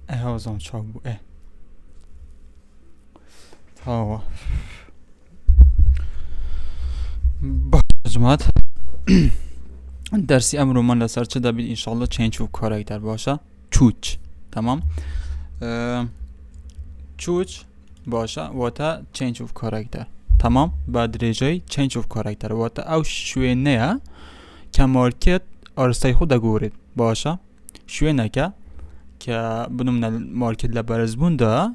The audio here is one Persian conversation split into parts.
هازم چابو هوا با جماعت درسی امرو من لسر چه دبید انشالله چینج و کاراکتر باشه چوچ تمام چوچ باشه واتا چینج of کاراکتر تمام بعد رجای چینج of کاراکتر واتا او شوی نه که مارکت آرستای خود گورید باشه شوی نه که بنومن مارکت لبرز بونده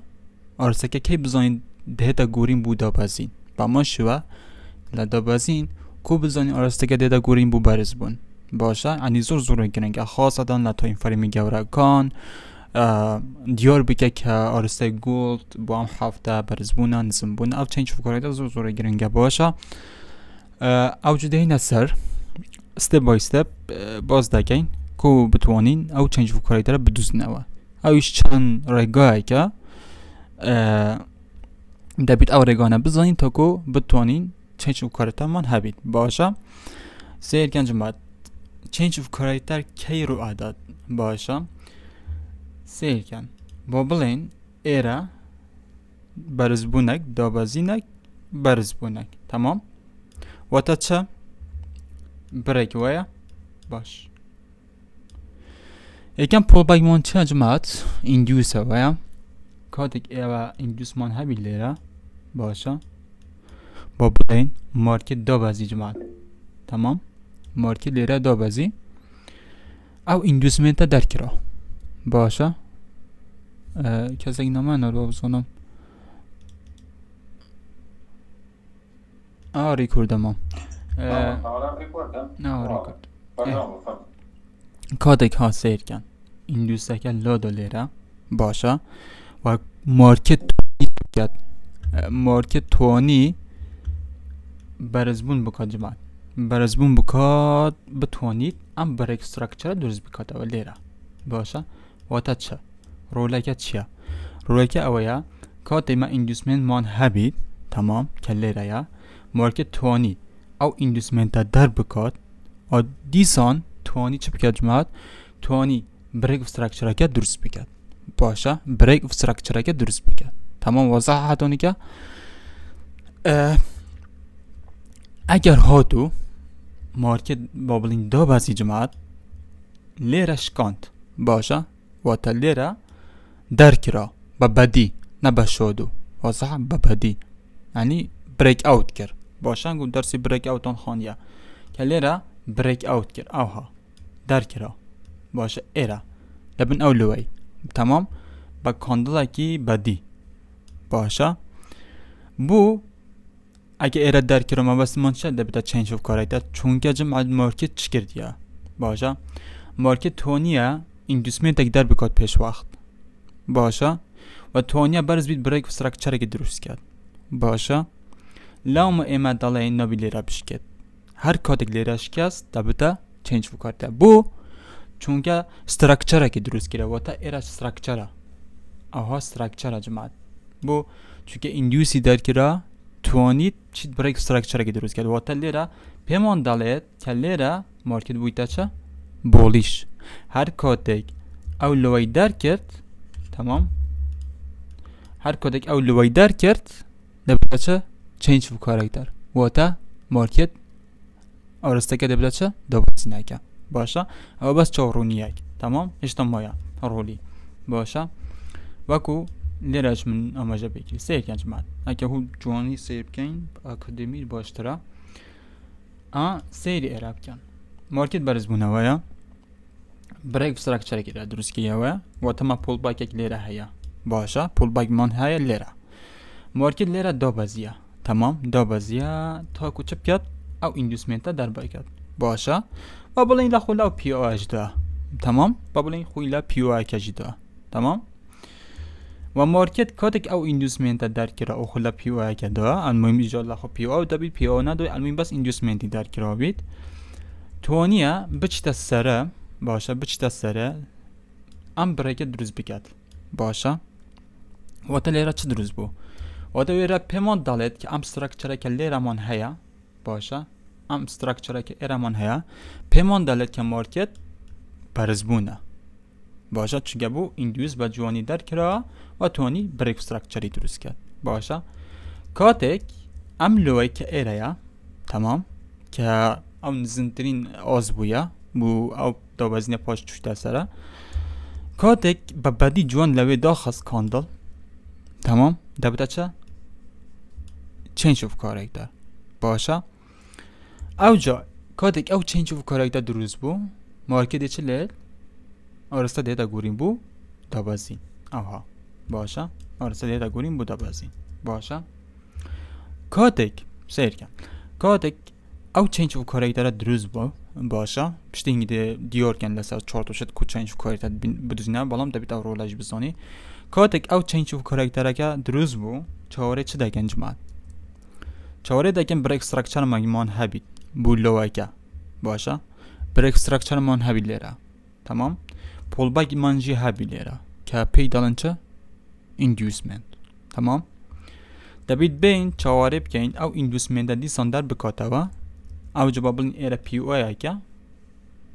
آرسته که کی بزنین ده تا گورین بودا بازین با ما شوه لدا بازین کو بزنین آرسته که ده تا گورین بو برز بون باشه انی زور گرنگه خاصه دان لطا این فری میگوره کان دیار بکه که آرسته گولد با هم هفته برز بونه نزم بونه او چنج فکره زور گرنگه باشه او جده این اثر step by step باز دکین کو بتوانین او چنج فکره را بدوزنه اویش چند رگاه که دبید او رگانه بزنین تا کو بتوانین چنج فکره من هبید باشه سیر گنج مد چنج فکره کی رو عدد باشه سیر کن با بلین ایرا برز بونک دابازینک برز بونک تمام و تا چه بریک ویا باش یکم پول باگ من چه جماعت ایندیوس ویا کاتک ایوا ایندیوس من هبی لیره باشه با بلین مارکت دابازی جماعت تمام مارکت لیره دابازی او ایندیوسمنت در کرا باشه کسی که نمانه رو بزنم ریکوردم ریکورد کادک ها سیر کن این دوسته که لا لیره باشه و مارکت توانی برزبون بکاد جماعت برزبون بکاد بتوانید ام برک استرکچر درست بکاد و لیره باشه و تا چه رولکه چیه رولکه اویا کاتی ما ایندوسمنت مان هبید تمام کلیره یا مارکت توانی او ایندوسمنت در بکات و دیسان توانی چه بکات جماعت توانی بریک استرکچر که درست بکات باشه بریک استرکچر که درست بکات تمام واضح هاتونی که اگر هاتو مارکت بابلین دو بازی جماعت لیره شکاند باشه و تا لیره در کرا با بدی نه بشودو واضح با بدی یعنی بریک اوت کرد باشن گو درسی بریک اوتان خانیا که لیره بریک اوت کرد اوها در کرا باشه ایره لبن اولوی تمام با کاندلا کی بدی باشه بو اگه ایره در کرا ما بس من شد بتا چینج اف کاراکتر چون که جمع مارکت چی کردیا باشه مارکت تونیه ایندوسمنت در بکات پیش وقت باشه و توانیه برز بید بریک استرکچر که درست کرد باشه لام ایمه داله نبی لیره بشکد هر کاتک لیره شکست دبتا چینج فکرده بو چونکه استرکچر که درست کرده و تا ایره استرکچر اوها استرکچر جماعت بو چونکه ایندیوسی در کرده توانید چید بریک استرکچر که درست کرده و تا لیره پیمان داله که لیره مارکت بویتا چه بولیش هر کاتک او لوی در کرد تمام هر کدک او لوی در کرد دبلا چه چینج فو کاراکتر و تا مارکت آرسته که دبلا چه دوبازی نکه باشه او بس چهارونی یک تمام اشتم مایا رولی باشه وکو لیرش من اماجه بکی سیر کنج مد اگه هو جوانی سیر کن اکادمی باشتره سیری اراب کن مارکت برز بونه ویا بریک استرکچر که درست کیه و تا ما پول باک یک لیره هیا باشه پول باگ من های لیره مارکت لیره دو بازیه تمام دو بازیه تا کچه بیاد او ایندوسمنت در باید باشه و بلین لخولا پی او اجده تمام و بلین خویلا پی او اجده تمام و مارکت کاتک او ایندوسمنت در کرا او خولا پی او اجده المهم ایجاد لخو پی او دبید پی او ندوی المهم بس ایندوسمنتی در کرا بید توانیه بچتا سره باشه بچتا سره ام بریک درست بکد باشه و تا لیره چه درست بو و تا لیره پیمان دالید که ام استرکچره که لیره من هیا باشه ام استرکچره که ایره من هیا پیمان دالید که مارکت برز بونه باشا چگه بو induce با جوانی در کرا و توانی break structure درست کرد باشا کاتک ام لوی که ایریا تمام که او نزنترین آز بویا بو او دوازنه پاش چوشته سره کاتک ببدی جوان لوی داخست کاندل تمام دبتا چه change of character باشا او جا کاتک او change of character دروز بو مارکت چه لید آرستا دیتا گوریم بو دابازین اوها باشا آرستا دیتا گوریم بو دابازین باشا کاتک سیر کن کاتک او change of character دروز بو باشا پشتی اینگه دیار کن لسا چارتو شد کو change of character بدوزینه بالام دبیت او رولاج بزانی کاتک او change of character که دروز بو چهاره چه دکن جماعت چهاره دکن break structure مگمان هبید بو لوکه باشا break structure من هبید لیره تمام pullback منجی هبید لیره که پی دالن چه inducement تمام دبیت بین چهاره بکن او inducement دی ساندر بکاتوا او جوابلن ایره پی او ای که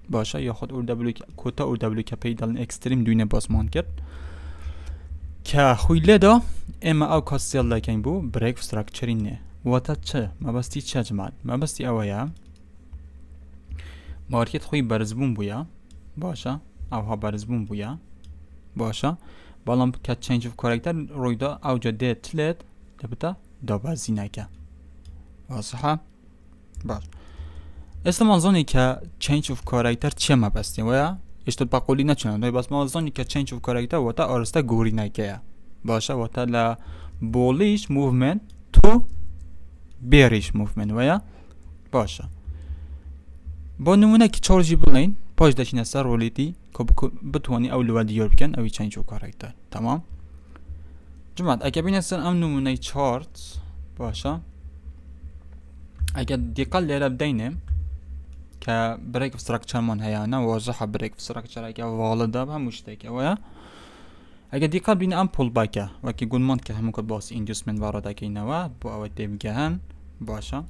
باشا یا خود اور دبلو کوتا اور دبلو که پی دالن اکستریم دوینه باسمان کرد که خویله دا اما او کاسیل لکن بو break structure نه واتا چه مبستی چه جماعت مبستی اویا مارکت خوی برزبون بویا باشا اوها برزبون بویا باشا بالام که change of character روی دا او جا ده تلت دبتا دابازی نکه واضحه باش استمازانی که change of character چه مبستی ویا اشتاد بقولی نچنه بس مازانی که change of character واتا آرستا گوری نکه باشا واتا لا bullish movement to bearish movement ویا باشا با نمونه که چارجی بلین پاش داشتین سر رولیتی که بتوانی اولو دیار بکن اوی change of character تمام جماعت اگه بین سر ام نمونه چارت باشا اگه دیقل لیره بدینیم که break structure من هیانه واضحه break structure اگه والده هموش دیگه ویا اگه دیقل بین ام pull backه و که گلمان که همون کد باس inducement وارده که اینه و با اوی دیمگهن باشا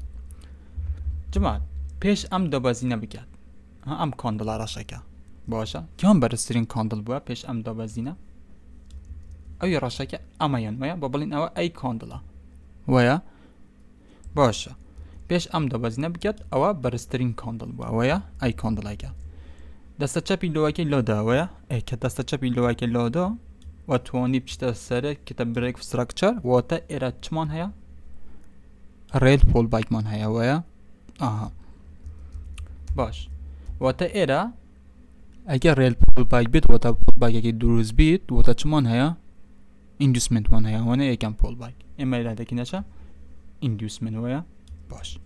جماعت پیش ام دابازی نبگرد ها ام کاندل راشا که باشا که هم برسترین کاندل بوده پیش ام دابازی نه اوی راشا که امایان ویا بابلین او ای کاندلا ویا باشا پیش ام دابازی نبگرد او برسترین کاندل بوده ویا ای کاندلا که دسته چپی لواکی لادا ویا ای که دسته چپی لواکی لادا و توانی پشت سره کتاب بریک استراکچر و تا ایراد چمان هیا ریل پول بایک من هیا ویا آها باش و تا ایرا اگر ریل پول بایک بیت و تا پول بایک اگه دروز بیت و تا چمان هیا inducement من هیا و نه یکم پول بایک اما ایرا دکی نشه inducement ویا باش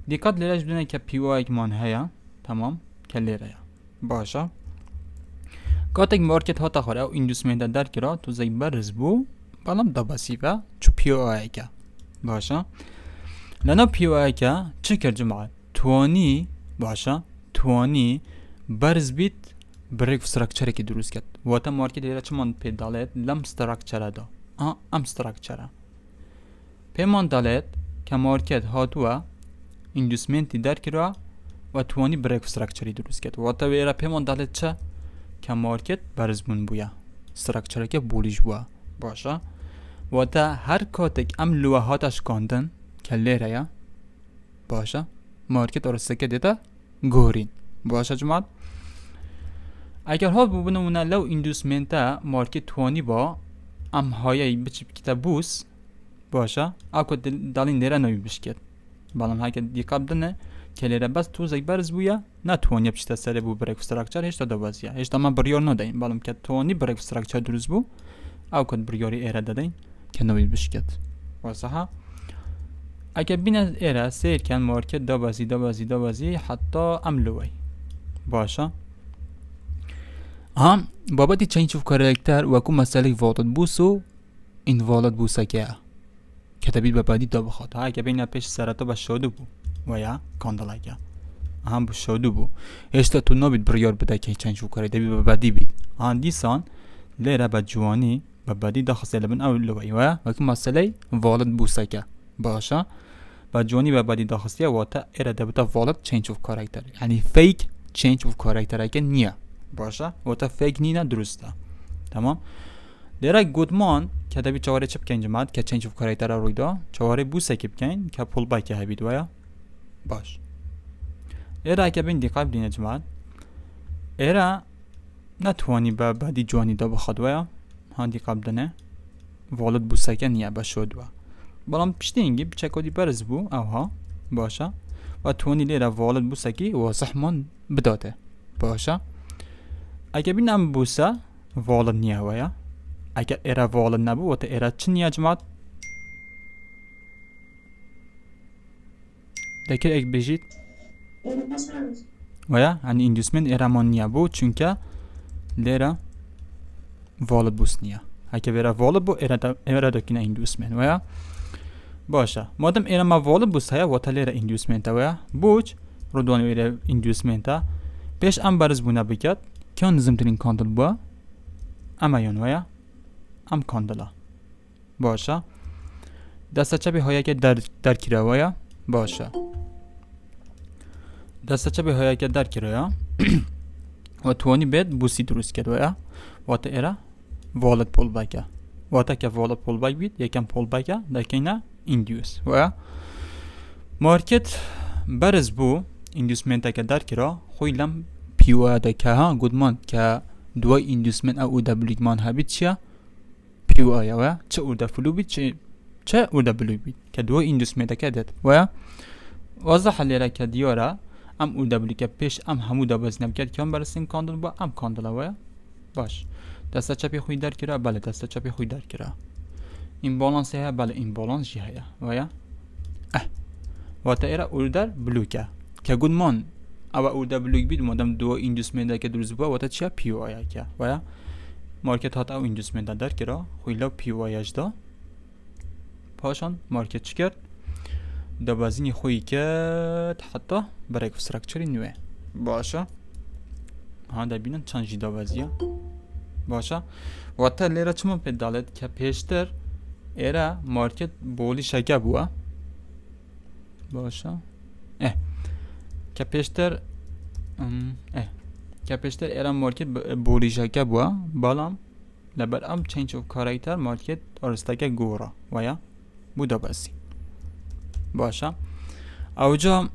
دیکات لیرش بدونه که پی وای من هیا تمام که لیره باشا کاتک مارکت ها تا خوره او inducement در کرا تو زی برز بو بالام داباسی و چو پی وای که باشا لنا پی وای که چه کرد جماعت توانی باشا توانی برز بیت بریک استراکچر کی درست کرد و تا مارکت ایرا چمان پی دالت لم استراکچر دا ام استراکچر پیمان دالت که مارکت هاتوا inducement در کرا و توانی بریک استراکچری درست کرد و تا ایرا پیمان دالت چه که مارکت برزبون بویا استراکچر که بولیش بویا باشا و تا هر کاتک ام لوه هاتش کاندن که لیره یا باشا مارکت آرسته که دیتا گورین باشا جماعت اگر ها ببینمونه لو inducement مارکت توانی با ام هایی بچی بکیتا بوس باشا اکو دالین لیره نوی بشکت بالام های که دیقاب دنه که لیره بس تو زی برز بویا نه توانی بچیتا سره بو بریک استراکچر هشتا دوازیه هشتا ما بریار ندهیم بالام که توانی بریک استراکچر دروز بو او کد بریاری ایره دادین که نوی بشکت واسه اگه بین ایره سیر کن مارکت دابازی حتی املوی باشا هم بابتی change of character وکو مسئله والد بوسو این والد بوسا که کتابید بابتی دا بخواد ها اگه بین پیش سرطا با شادو بو ویا کاندلا که هم بو شادو بو اشتا تو نبید بریار بده که change of character بی بابتی بید هم دیسان لیره با جوانی بابتی دا خسته لبن اولوی وکو مسئله والد بوسا که باشا با جوانی و بعدی داخستیه و تا ایره دبتا والد change of character یعنی fake change of character اگه نیه باشه و تا فکر نینه درسته تمام لیره گودمان که دبی چواره چه بکن جماعت که چنج اف کاراکتر روی دا چواره بوسه که بکن که پول بایک هبید ویا باش لیره که بین دیقه بدین جماعت ایره نتوانی با بعدی جوانی دا بخواد ویا ها دیقه بدنه والد بوسه که نیه بشود و بلام پشتی اینگی بچه کدی برز بو اوها باشه و توانی لیره والد بوسه که واضح من بداده باشه اگه بینم بوسه والد نیه ویا اگر ایره والد نبو و تا ایره چی نیه جماعت دکر اک بجید ویا یعنی اندوسمنت ایره من نیه بو چونکه لیره والد بوس نیه اگه بیره والد بو ایره دکنه اندوسمنت ویا باشه مادم ایره ما والد بوس هیا و تا لیره اندوسمنت ویا بوچ رو دوانی ایره اندوسمنت پیش ام برز بونه بکد که نظم ترین کاندل با اما یون ویا ام کاندلا باشه دسته چپی هایی که در کیره باشه دسته چپی هایی که در کیره و توانی بید بوسی درست کرد و تا ایره والد پول بکه و تا که والد پول بک بید یکم پول بکه دکینه ایندیوس مارکت برز بو ایندیوسمنت که در کیره خوی لم پیوه دکه ها گودمان که دوای ایندیوسمنت او دبلیگ مان هبید چیه پیو آیا و چه او دفلو بید چه او دبلو بید که دوای ایندیوسمنت که دید و واضح لیره که دیاره ام او دبلی که پیش ام همو دا بزنم کرد که هم برسیم کاندل با ام کاندل ویا باش دسته چپی خوی در کرا بله دسته چپی خوی در کرا این بالانس ها بله این بالانس جی هیا ویا و تا ایره اوردر بلوکه که گودمان او اوردر بلوک بید مادم دو ایندوسمنت که درست با و تا چه پیو آیا که ویا مارکت هات او ایندوسمنت در کرا خوی لا پیو آیاش دا پاشان مارکت چی کرد دا بازینی خویی که حتی برای استراکچری نوه باشه ها دا بینن چند جی دا بازیه باشه و تا لیره چما پیدالت که پیشتر ایره مارکت بولی شکه بوه باشه که پیشتر ایره مارکت بولی شکه بوه بالام لبر ام چینج اف کاراکتر مارکت ارستکه گورا ویا بودا بازی باشه اوجا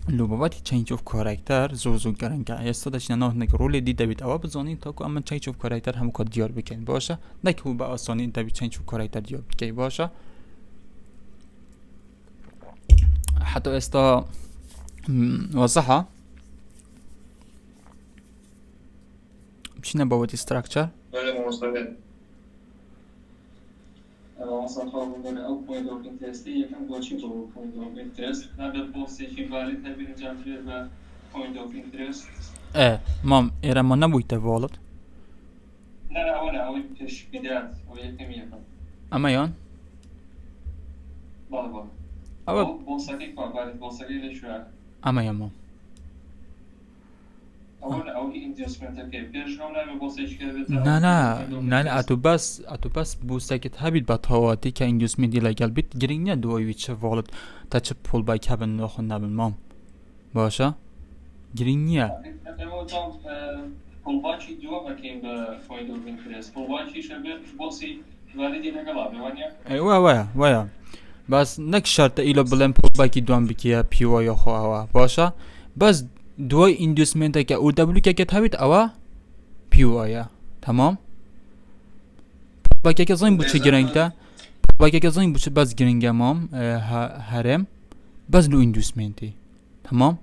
لوباباتی چینج اف کاراکتر زوزو کردن که استادش نه نک رول دیده بید اوا بزنین تا کو اما چینج اف کاراکتر هم کد دیار بکن باشه نک هو با آسانی دبی چینج اف کاراکتر دیار بکی باشه حتی استا واضحه بشینه بابت استراکچر بله مستقل اصلا خواهدونه او پوینت آف اینترستی یکم باچی با پوینت آف اینترست نبید بوستی که ولی تبین جمعیه و پوینت آف اینترست مام ایره ما نبویده والد نه اوی پیش بیدرد او یکم اما یان بله او بوستی کار ولی بوستی لشوه اما یان مام او ایندیوسمنت که پیش هم نمی بوسیش کرده نه اتو بس بوسته که تبید با تاواتی که ایندیوسمنتی لگل بید گرینگ نه دوی چه والد تا چه پول بایک هبن نخون نبن مام باشه گرینگ نیه اما تا پول بایکی دو بکیم به پوینت آف اینترست پول بایکی شبه بوسی ولی دیگه نگلابه ویا بس نک شرط ایلو بلن پول بایکی دوام بکیه پیوا یا خواه باشه بس دوای ایندوسمنت که او دبلو که تبید اوا پیو آیا تمام باید که زنگ بچه گرنگ ده باید که زنگ بچه بس گرنگ مام هرم بس لو ایندوسمنتی تمام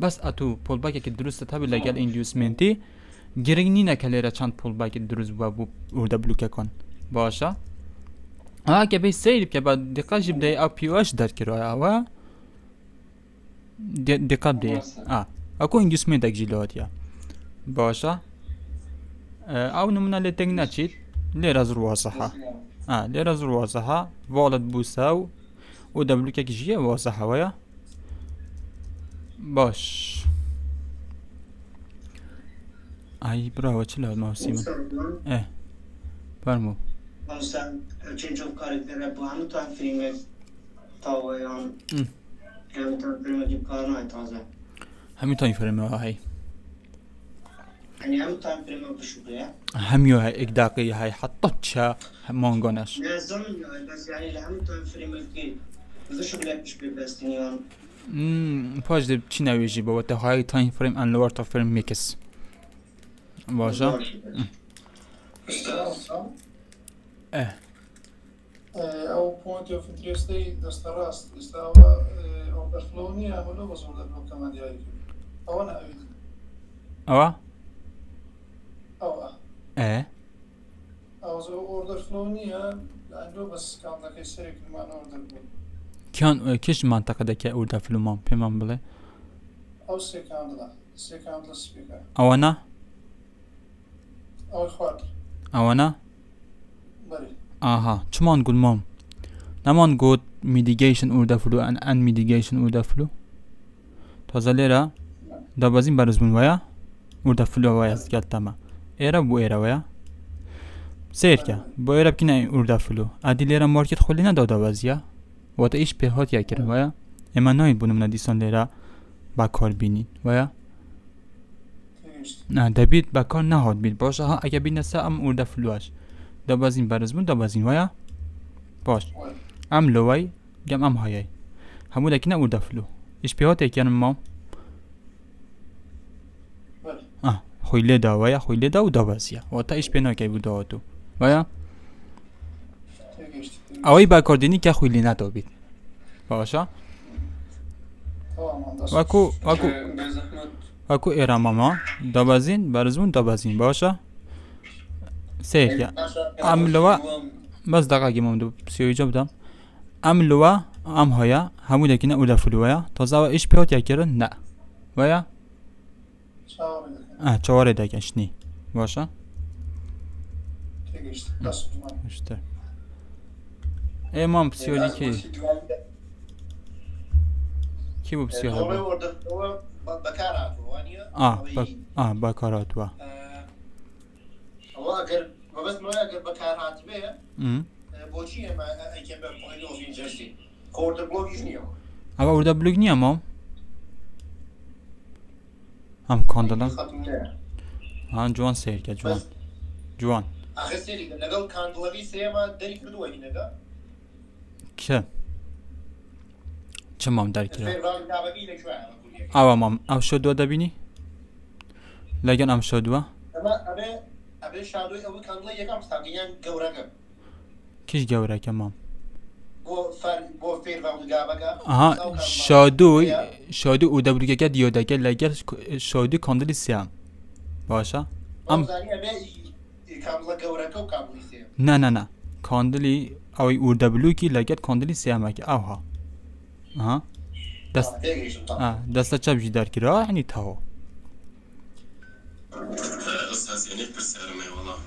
بس اتو پول باید که درسته تبید لگل ایندوسمنتی گرنگ نینه که لیره چند پول باید که درست با او دبلو که کن باشه که بی سیریب که با دقیق جیب ده او پیو اش در کرای اوا دقت دیه اكو انجسمنت اجيلاتيا باشا او نمنا لتنگ نچید ليرا زروا صحه ليرا زروا صحه والد بوساو و دبلو که جيه واضحه ويا باش اي برافو چلا موسم فرمو مثلا چنج اف کاراکتر با همون تا فیلم تاویان همین تا فیلم جیب کار نه تازه همین تا این فیلم هایی يعني هم تايم فريم بشوفه همیو های ایک دقیقه های حتی چه مانگانش لازم بس يعني لهم تايم فريم كي إذا شغلك مش ببستنيان پاش دب چی نویجی با وقت های تایم فریم ان لور تا فریم میکس باشه اه او point of interest دست راست استوا overflow نی عملو بس overflow كمان جاي او انا أريد اوا او اه او overflow نی عنده بس كان لك يسرق ما order کیان کش منطقه ده که اورده فلومان پیمان بله او second speaker اوانا او خوات اوانا بري آها چمان گل مام نمان گود میدیگیشن اورده فلو ان میدیگیشن اورده فلو تازه لیره دا بازیم برزبون ویا اورده فلو ویا زگل تما ایره بو ایره ویا سیر که با ایره بکنه اورده فلو ادی لیره مارکت خولی نداده بازیا وقت ایش به هات یا کرد ویا اما ناید بونم ندیسان لیره با کار بینید ویا نه دبید با کار نهاد بید باشه ها اگه بین سه ام اورده فلوش دا بازین برزبون دا بازین ویا باش ام لوی گم ام هایی همو دکی نه اورده فلو ایش به هات یکیانم مام خویله دا ویا خویله دا و دا بازیا وقت ایش به ناکی بود داوتو ویا اوی با کار دینی که خویلی ندا بید باشه وکو بزحمت وکو ایراماما دا بازین برزبون دا بازین باشه سیر یا ام لوا بس دقیقه گیمم دو سیوی جا بدم ام لوا ام هایا همو دکی نه اوده فلو ویا تازه و ایش پیات یکیرن نه ویا چهاره دکش نی باشه işte امام psiyoli ki bu psiyoli orada bakarat وانيا bakarat wa والله اگر بس ما اگر بكارات به بوچی ما اگه به پایین اوزین جستی کورد بلوگیش نیو ama orada blog niye amam am kandalan han juan seyir ke juan اخر سری لگل کاندلوی سیما دری کردو این نگا که چه مام در کرد فیروال دابگی لشوا او مام او شدوا دبینی لگن ام شدوا اما ابي شادوی او کاندلا یکم ساگیان گورگا کیش گوره که مام بو فیروال دابگا aha şadu o da buraya gel diyor da gel gel şadu kandili siyam başa am کاملا گورگا و کاملی سیم نه کاندلی اوی او دبلو کی لگت کاندلی سیام که اوها aha دست چپ جدار کرا یعنی تاو استاذ يعني برسالة والله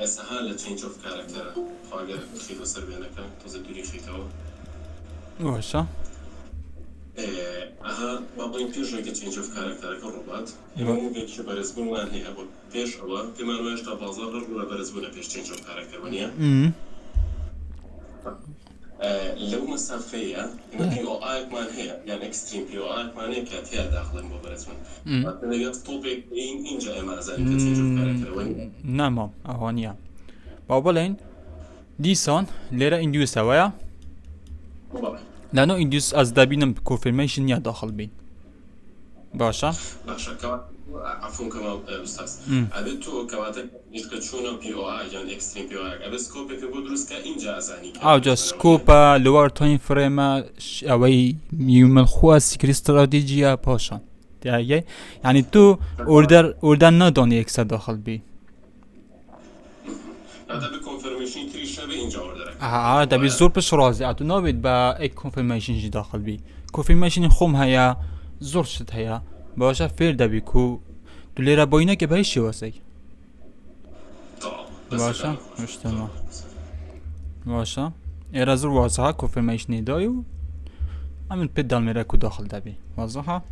سهالة change of character حاجة خيلو سربينك تزدوري خيتو باشه اها بابين بيجو كي change of character كروبات مو بيجي برزبون وان هي ابو بيش الله بما انه يشتا بازار ولا برزبون بيش change of character ونيا لو مسافية يمكن او ايك مان هي يعني اكستريم بي او ايك مان هي كانت هي داخل مو برزبون مثلا يطوبك انجا اما زين كي change of character ونيا نعم اوانيا بابلين دیسان لیره ایندیوس هوایا لانو ایندیوس از دبینم کنفرمیشن یا داخل بین باشه عفوا كمان استاذ ابي تو كواتك نيتكتشونا بي او اي يعني اكستريم بي او اي ابي سكوب كي بودرس كا انجا ازاني او جا سكوبا لوار تايم فريم اوي يوم خواس استراتيجيه باشن يعني تو اوردر ندوني اكسا داخل بی هذا بكونفرميشن تري شبه اینجا اوردر ده بی زور پش رازی اتو نابید با ایک کنفرمیشن جی داخل بی کنفرمیشن خوم هیا زور شد هیا باشه فیر ده بی کو دو لیره باینه که بهش واسه باشه مشتما باشه ایره زور واسه ها کنفرمیشنی دایو همین پیدال میره کو داخل ده بی واضح ها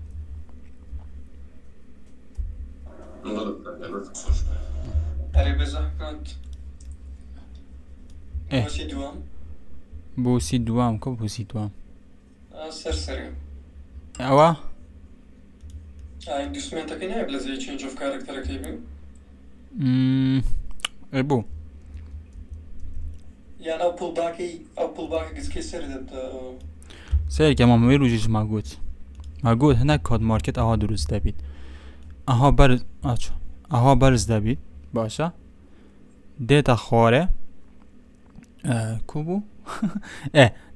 علی بزحمت بوسی دوام بوسی دوام کو بوسی دوام سرسری اوه inducement که نه بلزی change of character که بیم بو يعني او pull back گز که سر داد سیر که ما روجیش مگود هنه کاد مارکت اها درست دبید اها برز دبید باشه دیتا خواره کو بو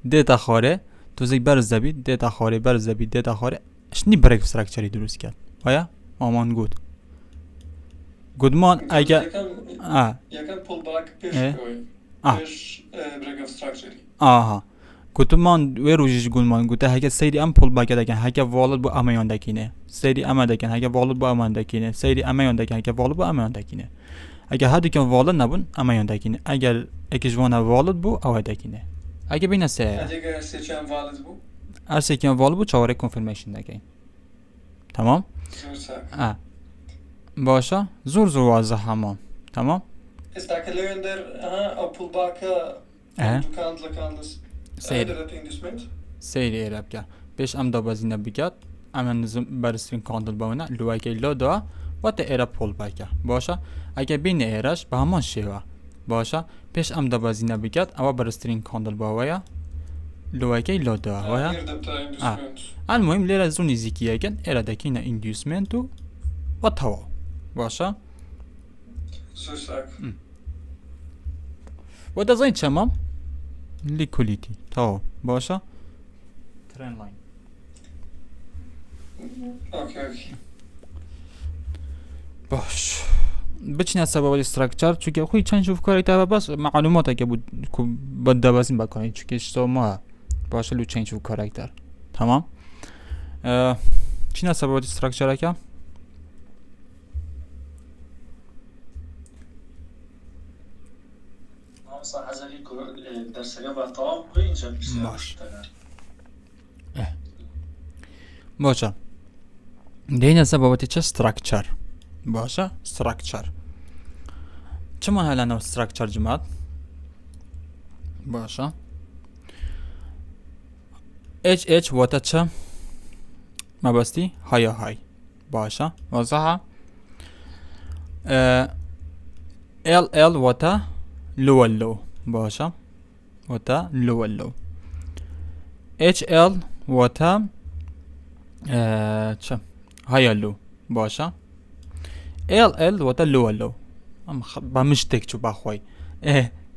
دیتا خواره تو زی برز دبید دیتا خواره شنی برک استراکچری درست کرد آیا آمان گودمان اگر یکم pull back پیش کوی پیش break of structure آها گودمان وی روجیش گودمان گوته هکه سیری ام پول باگ دکن هکه والد بو امیان دکینه سیری ام دکن هکه والد بو امیان دکینه سیری امیان دکن هکه والد بو امیان دکینه اگر هر دکن والد نبون امیان دکینه اگر اکیجوان والد بو او دکینه اگه بین سه اگر سیچم والد بو ارسه که والد بو چهاره کنفرمیشن دکین تمام باشه زور واضح همون تمام استاکلون در او pull back دکان لکانلس سیری ایراب که پیش ام دا بازینه بگید ام نظم برسترین کاندل باونه لوایگی لا دا و تا ایراب پول باکه باشه اگه بین ایرش به همان شیوه باشه پیش ام دا بازینه بگید اما برسترین کاندل باویا لوایگی لا دا ویا المهم لیره زون نزیکیه کن ایرا دکینه ایندیوسمنتو و توا باشه و دا زین چمام لیکولیتی تاو باشه ترین لاین اوکی باش بچین سبب استراکچر چون خوی چند شوف کاری تا بس معلوماتی که بود بده بازین بکنید چون که ما باشه لو چنج شوف کاراکتر تمام چین سبب استراکچر که مثلا ازلی درسگاه و تمام کوی اینجا باش باشه دین سبب چه استراکچر باشه استراکچر چه محل نو استراکچر جماعت باشه اچ وات چه ما بستی های باشه واضحه ال وات لو باشه وتا لو اچ ال وتا چه هایلو باشه ال وتا لو ام بمشتك شو باخوي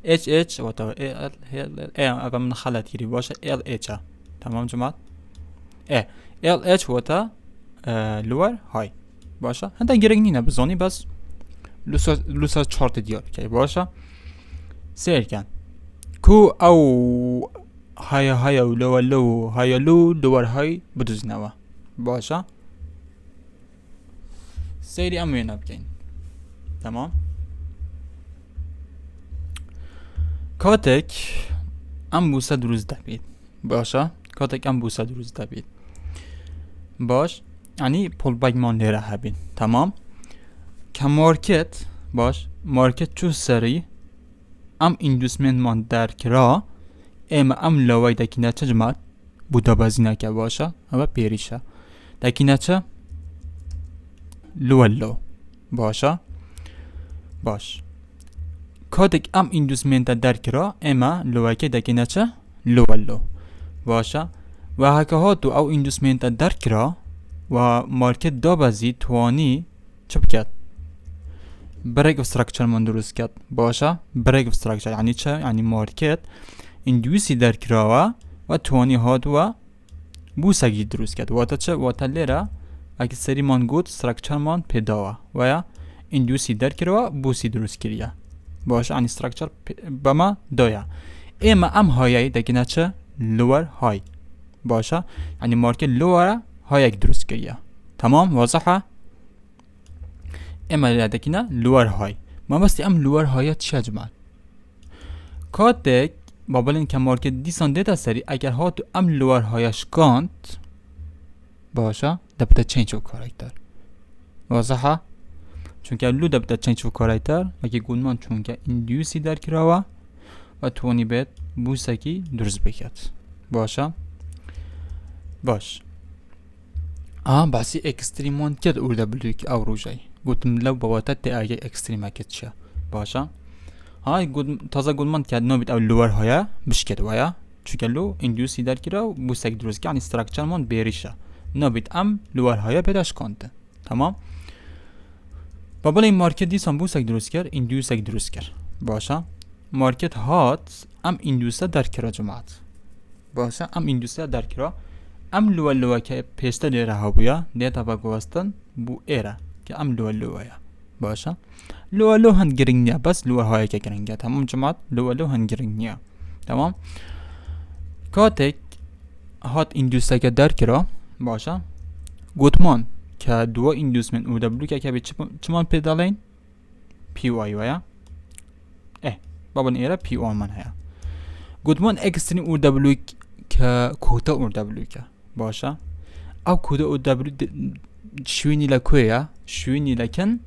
اچ وتا ال من خلات يري باشه اتش تمام جماعه اتش وتا لور هاي باشه هنده گرگ نینه بزانی بس لوسا چارت دیار که باشه سیر کن کو او های او لو های لور های بدوزنوا باشه سیری اموین بکن تمام کاتک ام بوسه دروز دبید باشه کاتک ام بوسه دروز دبید باش یعنی پول باگمان لیره هبین تمام که مارکت باش مارکت چو سری ام ایندوسمنت من در کرا ام لوای دکینه چه جماعت بودا بازینه که باشه اما پیریشه دکینه چه لو باشه باش کادک ام ایندوسمنت در کرا اما لوای که دکینه چه لو باشه و هکه ها تو او ایندوسمنت در کرا و مارکت دا بازی توانی چه بکد بريك استراكشر من درست کرد باشه بريك استراكشر یعنی چه یعنی مارکت اندوسی در کراوا و توانی هات و بوسگی درست کرد و تا چه و تا لیره اگه سری من گود استراکشر من پیداوا و یا اندوسی در کراوا بوسی درست کریه باشه یعنی استراکشر بما دایا اما ام هایی دکینه چه لور های باشه یعنی مارکت لور های درست کریه تمام واضحه اما لدکینه لور های ما بستی ام لور های چه جمال کاتک بابلین که مارکت دیسان دیتا سری اگر ها تو ام لور هایش کانت باشه دبتا چینج و کاراکتر واضحه چون که لو دبتا چینج و کاراکتر مگه گونمان چون که ایندیوسی در کراوه و توانی بید بوسکی درست بکید باشه باش باسی اکستریمان کرد او دبلیو که او روزی گفتم لو بابات تأیی اکستریم اکت شه باشا های گود تازه گودمان کرد نبید او لور هایا بشکد ویا چون لو اندیوسی در کرا بو سگ دروست که یعنی استراکچر من بیریشه نبید ام لور هایا پیداش کنده تمام بابل این مارکت دیسان بو سگ دروست کرد اندیوس سگ دروست کرد باشا مارکت هات ام اندیوسه در کرا جماعت باشا ام اندیوسه در کرا ام لوا که پیسته لیره ها بویا دیتا با گوستن بو ایره که ام لوا باشا لوا هن گرنگ نیا بس لوا های که گرنگه تمام جماعت لوا هن گرنگ نیا تمام کاتک هات اندیوسه که در کرا باشا گوتمان که دو اندیوسمن او دبلو که به چمان پیدالین پی او آی ویا بابن ایره پی او من هیا گوتمان اکستریم او دبلو که کوتا او دبلو که باشا او کوتا او دبلو شوینی لکویا شوینی لکن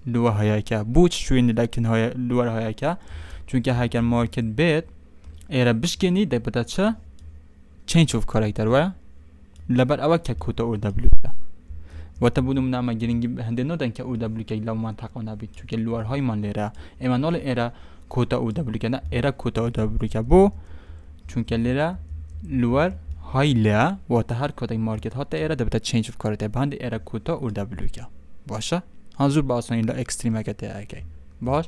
لوا هیا که بوچ شوینی لکن هیا لوا هیا که چون که هاگر مارکت بیت ایره بشکنی ده بده چه چینج اوف کاراکتر ویا لبر اول که کوتا او دبلو که و تا بودم نام گرینگی هنده ندن که او دبلو که لو منطقه نبید چون که لور های من لیره اما نال ایره کوتا او دبلو که نه ایره کوتا او دبلو که بو چون که لیره لور های لیا و تا هر کدای مارکت ها تا ایره دبته چینج اف کارته بند ایره کوتا او دبلو که باشه هنزور با آسانی لا اکستریم اگه تا اگه باش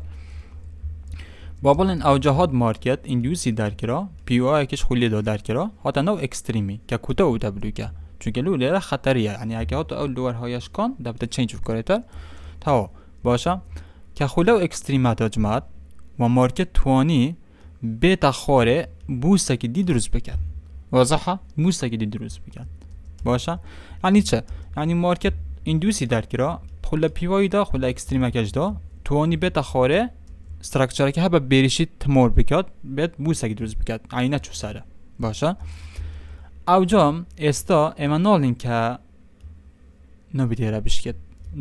بابلن اوجهاد مارکت اندیوسی در کرا پی او آی کش خولی دو در کرا هاتا نو اکستریمی که کوتا او دبلو که چون که لور لیره خطریه یعنی اگه هاتا او لور هایش کن دبته چینج اف کارته تا باشه که خوله و اکستریمات جماعت و مارکت توانی بیت خوره بوسته که دی درست بکرد واضحه بوسته که دی درست بکرد باشه یعنی چه یعنی مارکت اندیوسی در کرا خوله پیوایی دا خوله اکستریم کش دا توانی بیت خوره استراکچر که هبه بریشید تمور بکرد بیت بوسته که درست بکرد یعنی نه چو سره باشه او جام استا امانالین که نبیده را بشکد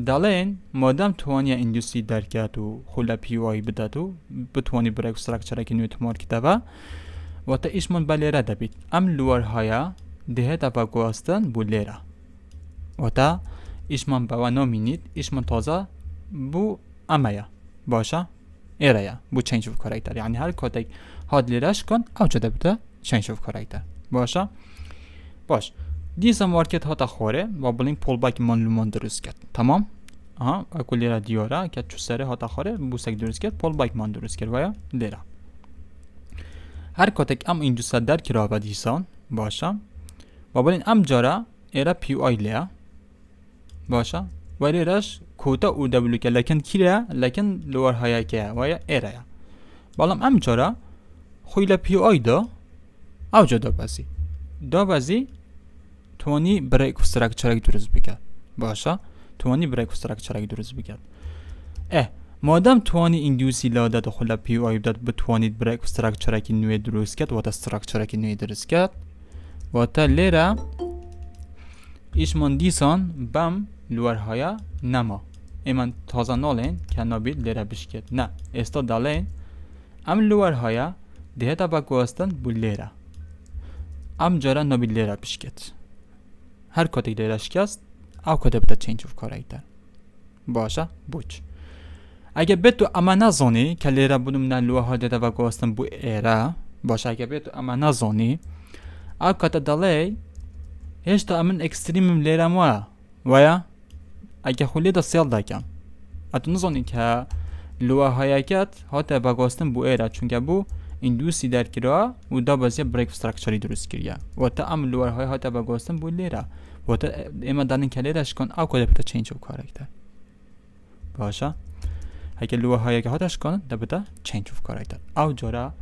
دالین مادام توانی اندیوسی در کرد و خوله پیوایی بداد و بتوانی برای استراکچر که نویت مارکت با و تا ایشمون بلیره دبید ام لور هایا ده تا با گوستن بو لیره و تا ایشمون با نامینید ایشمون تازه بو امایا باشه ایره بو چینج اف کاراکتر یعنی هر کدای هاد لیرش کن او جده بده چینج اف کاراکتر باشه باش دیسا مارکت ها تا خوره و بلین پول باک من لومان درست کرد تمام اکل لیره دیاره که چو سره ها تا خوره بوسک درست کرد پول باک من درست کرد ویا لیره هر کتک ام اینجا صدر کرا و دیسان باشه و بلین ام جارا ایره پی او آی لیا باشه و لیرش کوتا او دبلو که لکن کیره لکن لور هایا که ویا ایره بالام ام جارا خویل پی او آی دا او جا دا بازی توانی برای استراکچر درست بکرد باشه توانی برای استراکچر درست بکرد مادام توانی اندیوسی لاده داخل پی او آی داد بتوانید برای استراکچر کی نوی درست کرد و تا استراکچر کی نوی درست کرد و تا لیره ایش من دیسان بام لور هایا نما ایمان تازه نالین که نبید لیره بشکد نه استا دالین ام لور هایا ده تا با گوستن بو لیره ام جارا نبید لیره بشکد هر کدی لیره شکست او کده بتا چینج اف کاراکتر باشه بوچ اگه بتو اما نزانی که لیره بودم نه لوه ها دیده و گوستن بو ایره باشه اگه بتو اما نزانی او کده دالی هشتا امن اکستریم لیره موه ویا اگه خولی دا سیل دکم اتو نزانی که لوه های کت ها تا و گوستن بو ایره چونکه بو اندیوسی در کرا و دا بازی بریک استراکچری درست کریه و تا ام لور های ها تا با گوستن بو لیره و تا اما دانین که لیرش کن او کده بتا چینج اف کاراکتر باشه اگه لوه هایی که هاتش کنن دا بتا چینج اف کاراکتر او جارا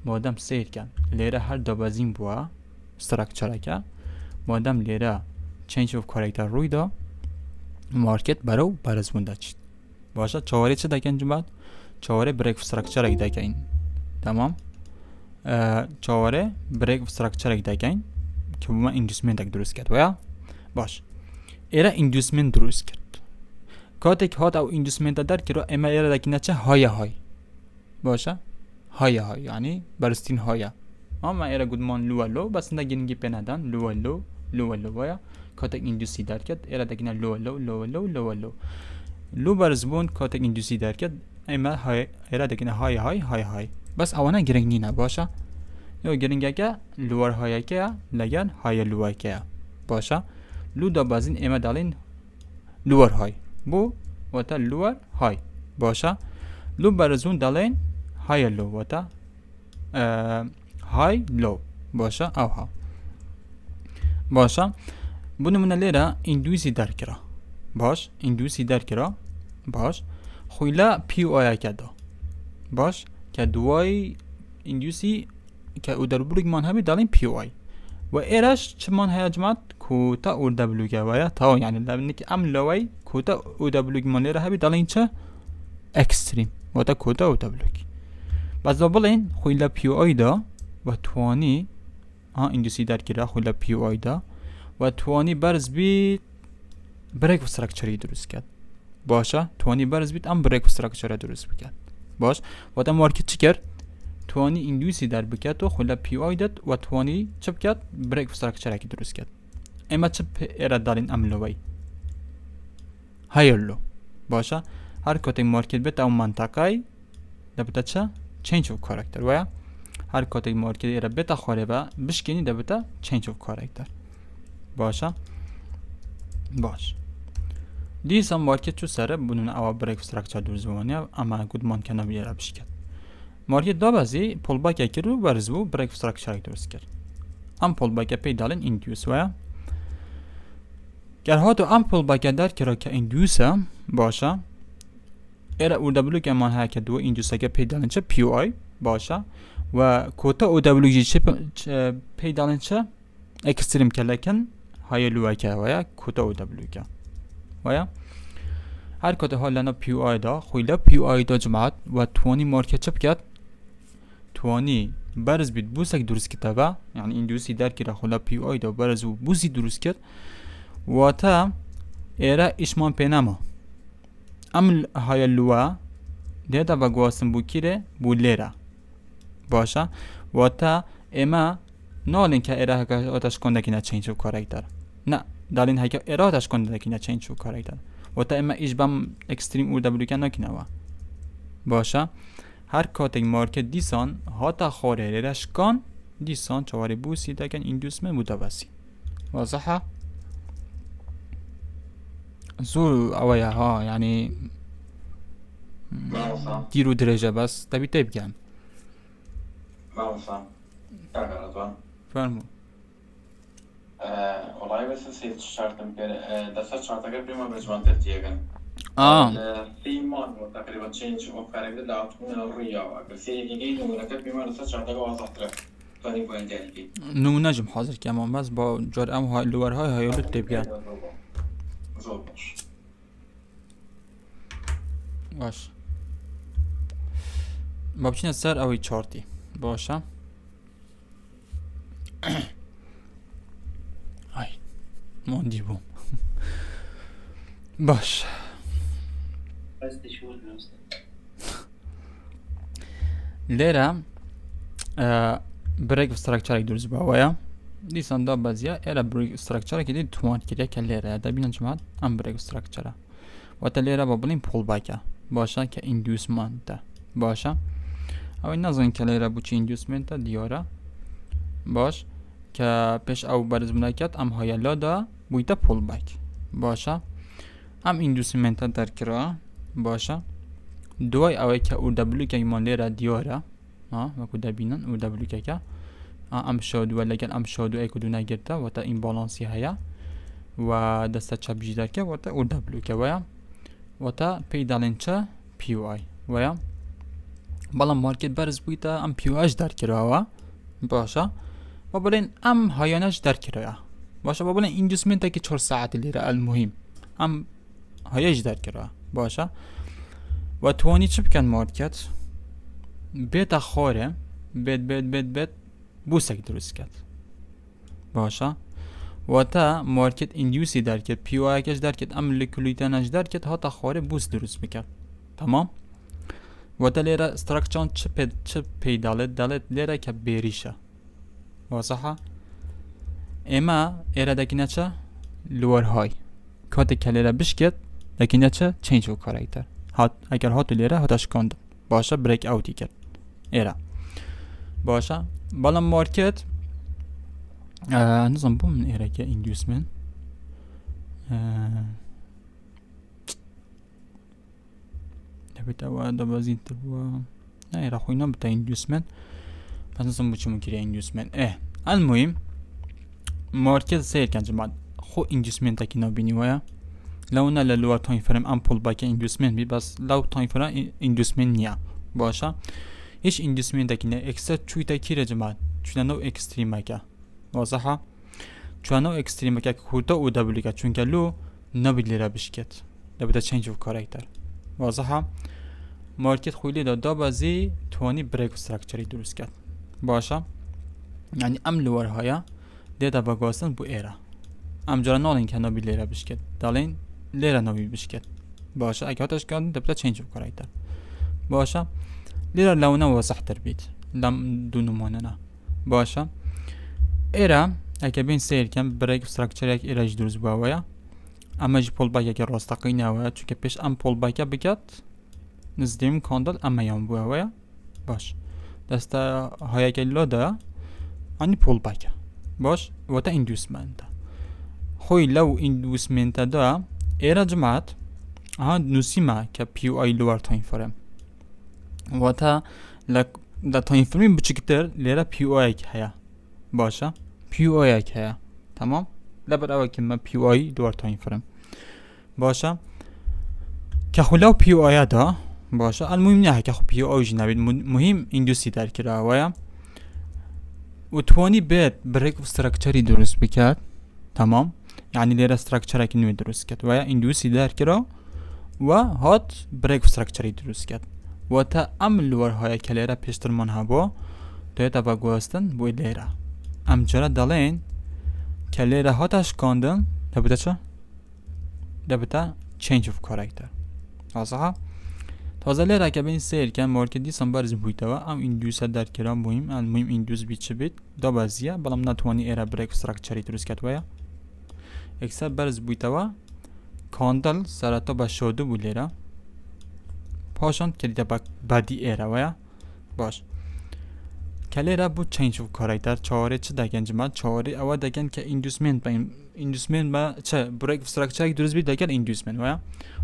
مادم سیر کن لیره هر دا بازین بوا استراکچره که مادم لیره چینج اف کاراکتر روی دا مارکت برو برزمونده چید باشه چواری چه دکن جمعت چواری بریک استراکچره دکن تمام چواره بریک استراکچر دکن که با من اندیوسمنت درست کرد ویا باش ایره اندیوسمنت درست کرد کاتک هات او اندیوسمنت در کرا اما ایره دکنه چه های باشه های یعنی برستین های اما ایره گودمان لو بس نگینگی پندن لو ویا کاتک ایندوسی درکت ایرا دکینه لو لو لو لو لو لو لو برزبون کاتک ایندوسی درکت اما های ایرا دکینه های های های های بس اونا گرنگ نینه باشه یو گرنگه که لوار های که لگن های لوار که باشه لو دا بازین اما دالین لوار های بو وتا لوار های باشه لو برزون دالین های لو وتا های لو باشه اوها باشه بونمونه لیره ایندوسی درکرا باش ایندوسی درکرا باش خویلا پیو آیا کدا باش که دوای ایندوسی که او در بلوگ من همی دالین پیو آی و ایرش چمان های جماعت کوتا او دبلوگه ویا تا یعنی لبنی که ام لوی کوتا او دبلوگ من لیره همی دالین چه اکستریم و تا کوتا او دبلوگ بس دابلین خویلا پیو آی دا و توانی ایندوسی درکرا خویلا پیو آی دا و توانی برز بی بریک و استراکچری درست کرد باشه توانی برز بیت ام بریک و استراکچری درست بکرد باش و تا مارکت چی کرد توانی ایندوسی در بکرد و خلا پی آی داد و توانی چه بکرد بریک و استراکچری که درست کرد اما چه ایراد دارین عملوی هایرلو باشه هر کاتی مارکت بیت اون منطقه دبتا چه چینج of character ویا هر کاتی مارکت ایراد بیت خاره و بشکنی دبتا چینج of character باشه باش دیسان مارکت چو سره بونون اوا بریک استراکچر درست بمانه اما گودمان کنه بیاره بشکد مارکت دا بازی پول باکه که رو برزبو بریک استراکچر درست کرد ام پول باکه پی دالن ایندیوس ویا گر ها تو ام پول باکه در کرا که ایندیوسه باشه ایره او دبلو که من ها که دو ایندیوسه که پی دالن چه پیو آی باشه و کوتا او دبلو جی چه پی دالن چه اکستریم که لکن های لوه که ویا کوتا او دبلو که ویا هر کات حال لنا پیو آی دا خویلا پیو آی دا جماعت و توانی مارکت چپ کرد توانی برز بید بوسک درست کتابه یعنی این دوستی در که خویلا پیو آی دا برز و بوسی درست کرد و تا ایره اشمان پینما ام های لوا دیده با گواسم بو کیره بو لیره باشه و تا اما نالین که ایره آتش کنده که نه چینج و کارکتر نه دالین هایی که ایره آتش کنده که نه چینج و کارکتر و تا اما ایش بام اکستریم او دبلو که نکنه باشه هر کاتک مارکت دیسان هاتا خوره رشکان دیسان چواری بوسی دکن این دوست متوسی واضحه زور اویا ها یعنی دیرو درجه بس تبی تبگم معروفة كاغرضوان فرمو والله بس نسيت الشرط يمكن دست شرط اگر بما بجوان ترتيجن في مان تقريبا تشينج اوف كاركتر لا تكون الريا اگر سي جديد ولكن بما دست شرط اگر واضح تر فاني بوين تاني نو نجم حاضر كمان بس با جار ام های لور های هایولو تبگم باش با بچین سر اوی چارتی باشه ای موندی بوم باش لیره بریک استراکچر درست باویا دیسان دا بازیا ایره بریک استراکچر که دید توان کریه که لیره دا بینن جماعت ام بریک استراکچره و تا لیره با بلین پول باکه باشه که ایندوسمنت باشه اوی نظرین که لیره بو چی ایندوسمنت دیاره باش که پیش او برز منکت ام های لادا بویتا پول باک باشه ام ایندوسمنت در کرا باشه دوای اوی که او دبلو که ایمان لیره دیاره وکو دبینن او دبلو که ام شادو ولیکن ام شادو ای کدو نگرده و تا این بالانسی هیا و دسته چپ جیدر که و تا او دبلو که ویا و تا پیدالین چه پیو آی ویا بالا مارکت برز بویتا ام پیو اش در کرا باشه و بلین ام هایانش در کرا باشه و بلین اینجوسمنت که 4 ساعت لیره المهم ام هایش در کرا باشه و توانی چه بکن مارکت بیت خوره بیت بوسک درست کرد باشه و تا مارکت ایندیوسی در کرد پیو آیکش در کرد ام لیکولیتانش در کرد ها تا خوره بوس درست بکرد تمام و تا لیره استراکچان چه پیدالت لیره که بیریشه واضحه اما ایره دکی نچه لور های کات کلیره بشکت لکن چه چینج و کاراکتر هات اگر هات لیره هاتش کند باشه بریک اوتی کرد ایرا باشه بالا مارکت نظام بوم ایرا که ایندوسمنت بتاع ده بازين تبوا لا راح ينام بتاع اندوسمنت بس نظام بوشو مكري اندوسمنت المهم ماركت سير كان جماعة خو اندوسمنت كي نبيني ويا لو انا لو تايم فريم امبول باك اندوسمنت بي بس لو تايم فريم اندوسمنت نيا باشا ايش اندوسمنت كي اكسترا تويتا كي جماعة چونو اكستريم كا واضحه چونو اكستريم كا كوتا او دبليو كا چون لو نبيل را بشكت لابد تشينج اوف كاركتر واضحه مارکت خویلی دا بازی توانی بریک استراکچری درست کرد باشه یعنی ام لور هایا دیتا باگاستن بو ایرا ام جرا نالین که نبی لیره بشکد دالین لیره نبی بشکد باشه اگه هاتش کردن دبتا چینج اف کارکتر باشه لیره لونه وضح تر بید لم دو نمانه باشه ایرا اگه بین سیر کم بریک استراکچری یک ایراج درست باویا اما جی پول باگ اگه راستقی نویا چون پیش ام پول باگ بگد نزدیم کاندل اما یام بویا باش دسته های که لادا آنی پول باگ باش و تا اندوسمنت خوی لو اندوسمنت دا ایرا جماعت نوسیما که پیو آی لور تایم فرم و تا دا تایم فرمی بچکتر لیرا پیو آی که هیا باشه پیو آی که هیا تمام لبر اول که ما پیو آی لور تایم فرم باشه که خلاو پیو آی دا باشه المهم نه که خب پیو آی جنبید مهم اندوسی در کرا ویا و توانی بید بریک استراکچری درست بکرد تمام یعنی لیره استراکچر که نوی درست کرد ویا اندوسی در کرا و هات بریک استراکچری درست کرد و تا ام لور های که لیره پیشتر من ها با توی تا با گوستن بوی لیره ام جرا دالین که لیره هاتش کاندن دبتا چه؟ دبتا change of character واضحه؟ تازه لیره که بین سیر کن مارکت دیسان برز بویده و ام اندوسه در کرا مهم المهم اندوس بید چه بید دا بازیه بلام نتوانی ایره بریک استراکچری درست کرد ویا اکثر برز بویده و کاندل سرطا بشاده بو لیره پاشان که دیده بدی ایره ویا باش که لیره بو change of character چهاره چه دگن جمعه چهاره اول دگن که اندوسمنت با چه بریک استراکچری درست بید دگن اندوسمنت ویا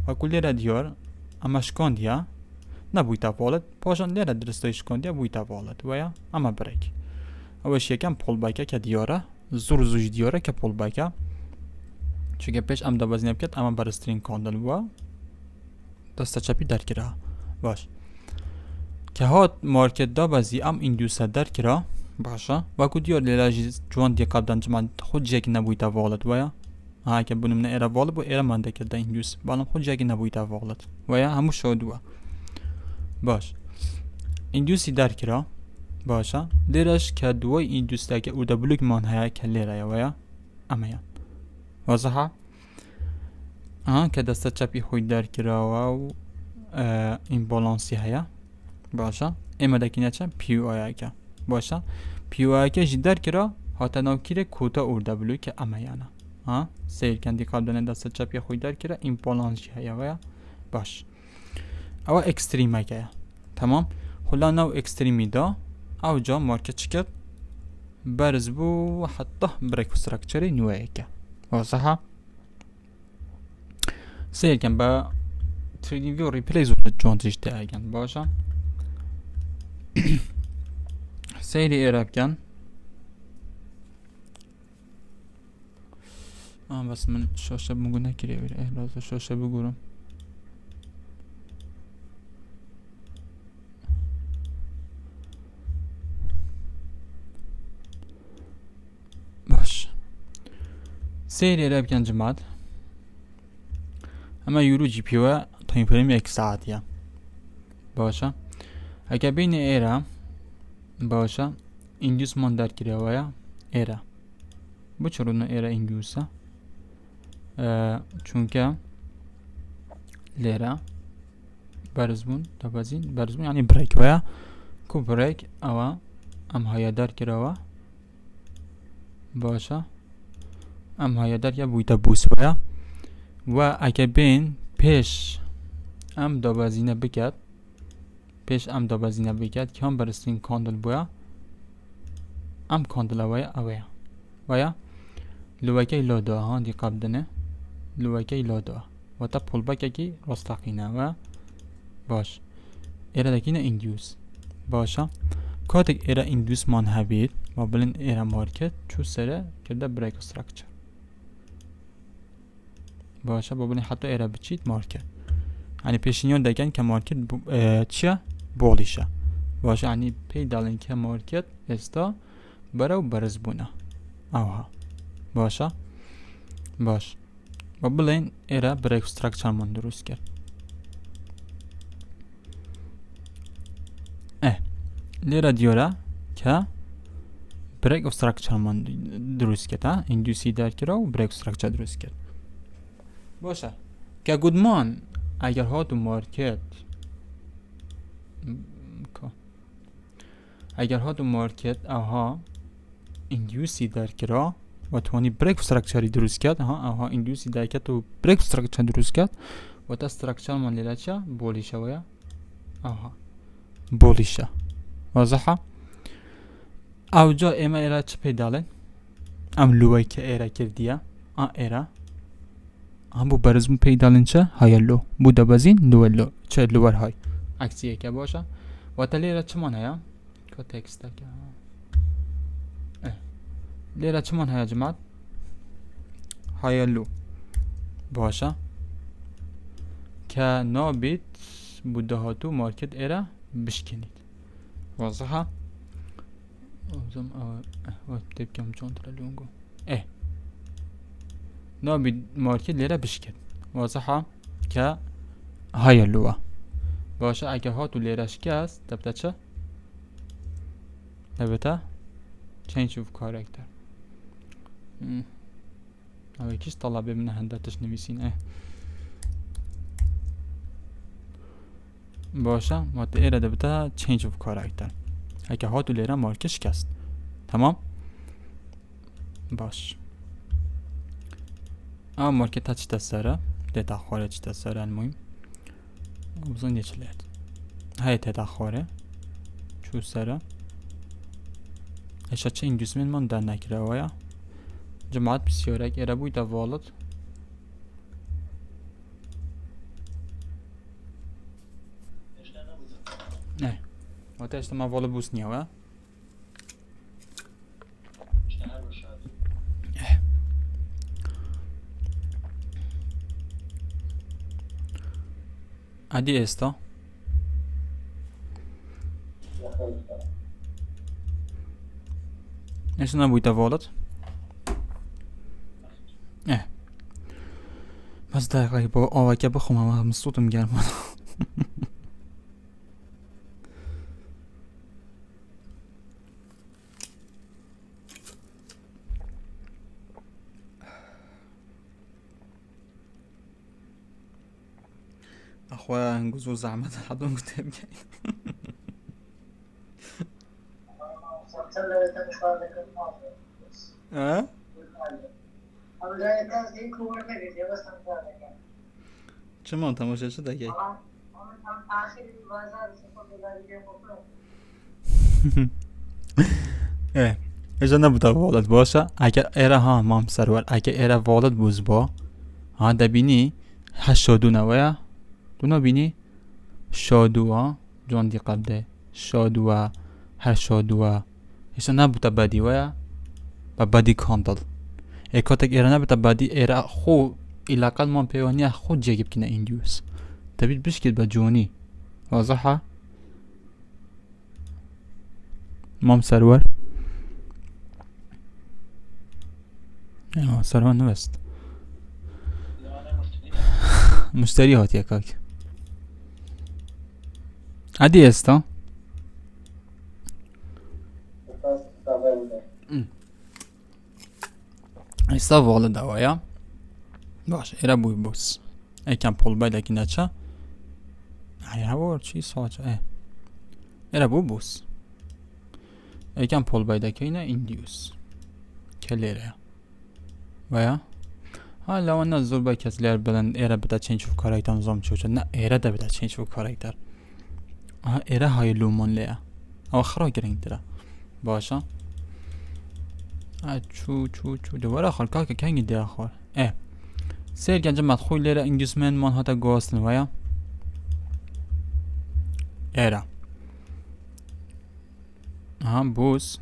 و کل لیره دیار اما شکاندیا نبویتا والد پاشان لیره درسته شکاندیا بویتا والد ویا اما بریک اوش یکم پول باکه که دیاره زور زوج دیاره که پول باکه چون پیش ام دبازی نبکت اما برسترین کاندل و دسته چپی در کرا باش که هات مارکت دبازی ام اندوسه در کرا باشه و کو دیار لیلاجی جوان دی قبلن جمان خود جاکی نبویتا والد ویا ها که بونم نه ایره والد بو ایره منده کرده اندوس بالام خود جاکی نبویتا والد ویا همو شدوه باش اندوسی در کرا باشه لیرش که دوی اندوسته که او دبلوک من های که لیره ویا اما واضحه که دسته چپی خوی در کرا و این بالانسی هیا باشه اما دکی چه پیو آیا که باشه پیو آیا که جدر کرا هاتا ناکیر کوتا اور دبلو که اما یعنی سیر کندی قبلن دسته چپی خوی در کرا این بالانسی هیا ویا باش او اکستریم که تمام خلا نو اکستریمی دا او جا مارکت چکت برز بو حتی بریک استراکچری نوعی که واضحه سیر کن با 3D view replay زود جانتش دهگن باشه سیری ایراب کن بس من شاشه بگو نکره بیر احراز شاشه بگورم باش سیری ایراب کن جماعت اما یورو جی پی و تایم فریم 1 ساعتیه باشه اگه بین ایرا باشه اندوس من در کره ویا ایرا bu çorunu era ingiusa çünkü lera barzbun tabazin barzbun yani break veya ku break ama am hayadar kirawa başa ام هایا در یا بویتا بوس ویا و اگه بین پیش ام دابازینه بکد پیش ام دابازینه بکد که هم برستین کاندل بویا ام کاندل ویا ویا لوکه لودا ها دی قبدنه لوکه لودا و تا پول بکه کی رستقینه و باش ایره دکینه ایندیوس باشا کاتک ایره ایندیوس مان هبید و بلین ایره مارکت چو سره کرده بریک استرکچر باشه با بلین حتی ایره بچید مارکت یعنی پیشینیان دکن که مارکت چیه بولیشه باشه یعنی پی دالین که مارکت استا برو برز بونه اوها باشه باش و بلین ایره بریک استرکچر من درست کرد لیره دیوره که بریک استرکچر من درست کرد ایندیوسی در کرد و بریک استرکچر درست کرد باشه که گودمان اگر ها تو مارکت اگر ها تو مارکت اوها ایندیوسی در کرد و توانی بریک استرکچری درست کرد اوها ایندیوسی در کرد و بریک استرکچر درست کرد و تا استرکچر من لیره چه بولیشه ویا اوها بولیشه واضحه او جا ایمه ایره چه پیدالن ام لوی که ایره کردیه ایره هم بو برزمون پیدالن چه های لو بو دبازین لو چه لور های عکسیه که باشه و تا لیره چه من هیا که تکسته که لیره چه من هیا جماعت های لو باشه که نابید بو دهاتو مارکت ایره بشکنید واضحه اوزم تیب کم چون ترلونگو نابید مارکت لیره بشکد واضحه که های لوه باشه اگه ها تو لیره شکست تبتا چه تبتا change of character اوه کش طلبه منه هندتش نویسین باشه ما ایره دبتا change of character اگه ها تو لیره مارکت شکست تمام باش اما مارکت ها چی تسره دیتا خواره چی تسره المهم بزن یه چلید های دیتا خواره چو سره اشا چه ایندوسمین من در نکره وایا جماعت بسیاره ایره بوی دا والد نه وقتی اشتا ما والد بوس نیوه ادی استا ايش نبوي تفولت بس دقیقه با آوکه بخوام هم صوتم گرم اخويا نقزو زعمت حدون قلت بجاي چما تماشا شده کی اجا نبوده والد باشه اگر ایره ها مام سرور اگر ایره والد بوز با ها دبینی هشادو نویا دو نبینی شادوها جان دی قبده شادوها هر شادوها اجا نبوده بدی ویا با بدی کاندل اکاتک ایره نبوده بدی ایره خو علاقه من پیوانی خود جگب کنه ایندیوس تبید بشکید با جونی واضحه مام سرور سرور نوست مشتری هات یکاک عادی استا استا والد دوایا باش ایره بوی بوس ایکم پول باید که نچه ایره بور چی ساچه ایره بو بوس ایکم پول باید که اینه ایندیوس که لیره ویا حالا اون زور با کس لیر بلند ایره بده چنج و کارایتر نظام چوچه نه ایره ده بده چنج و کارایتر ایره های لومون لیا او خرا گرنگ تره باشا چو دوباره خالکا که کنگی ده خور سیر گنجه مدخوی لیره انگیزمن من هاتا گوستن ویا ایره بوس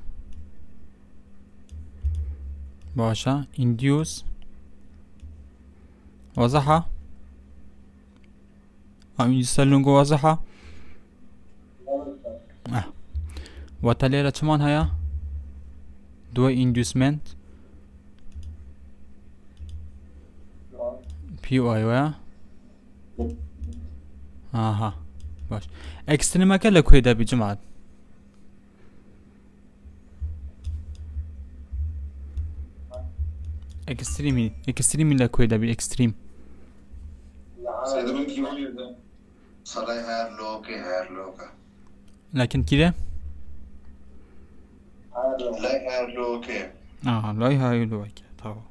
باشا induce واضحة يسلونقو واضحة وتليرة كمان هيا دو inducement POI ويا باش اكستريما كلا كويدا بجماعة اكستريمي لا كويدا بالاكستريم سيدمون كيما يبدا صلاي هيرلوكا لكن كده لا هيرلوكا لا هاي لوك طبعا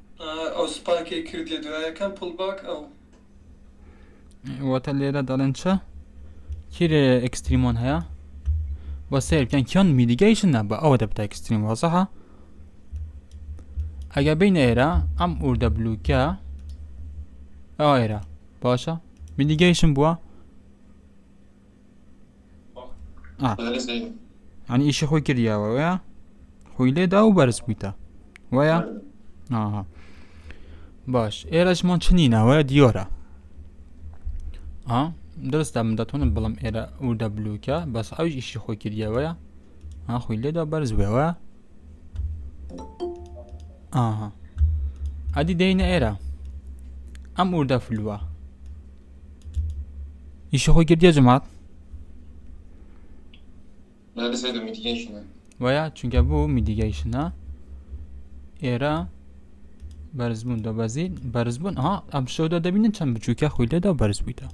او سبايكي كردي دوايا كان بول باك او واتليرا دالنشا كده اكستريمون هيا بسير كان ميديجيشن نبا او دبتا اكستريم واضحة اگر بین ایرا ام اورده بلوکه ایرا باشا میدیگیشن بوا يعني ایشی خوی کردیا ویا خوی لیده او برس بیتا ویا باش ایراش من چنینه ویا دیاره درسته من داتونم بلم ایرا اورده بلوکه بس اوش ایشی خوی کردیا ویا خوی لیده برس ویا هادي دينا ايرا ام اوردا فلوا ايش هو قد يا جماعة لا سيدو ميتيجيشن ويا چونكه بو ميديجيشن ايرا برزبون دا بازي برزبون ام شو دا ببینن چند بچوكه خويله دا برز بويدا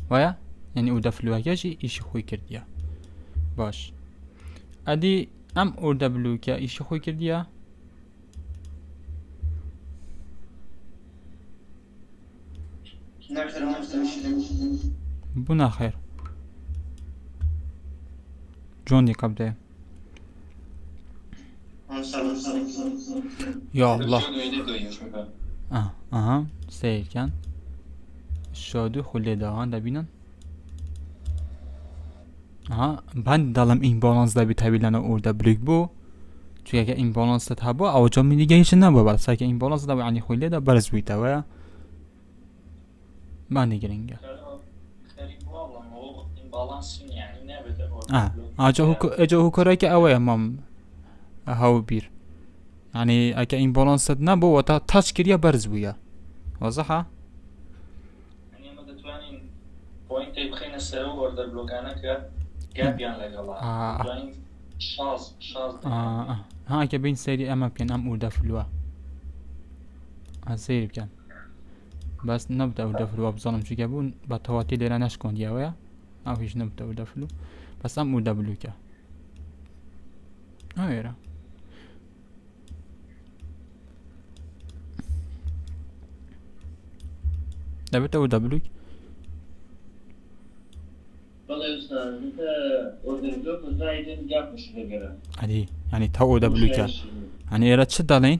ويا يعني اوردا فلوا كاشي ايش خوي كرديا باش ادي ام اوردا بلوكه ايش خوي كرديا بنا خير جوني قبل يا الله سير كان شادو خلی دهان دبینن ben dalım imbalans da bir tabilen orada büyük bu çünkü imbalans da tabu avcam mitigation ne bu bak sanki imbalans da yani خلی da barız bu tabi ben de giringe اجا هو که اوه امام هاو بیر يعني اگه این بالانس نبو و تا تاچ کریا برز بویا واضحه يعني ما دتوانين بوينت بخينا السيرو اوردر بلوكانا كاب يعني لقلا توانين شاز ها اگه بین سری اما بین ام اورده فلوا سری بکن بس نبدا اورده فلوا بظنم چون که بون با تواتي لیره نشکن دیاویا او هیچ نبدا اورده فلو بس ام اورده بلوکه ایرا دبت اورده بلوک والله يا استاذ انت اوردر بلوك زايدين جاب مش غيره عادي يعني تا اورده بلوكه يعني ايرا چه دالين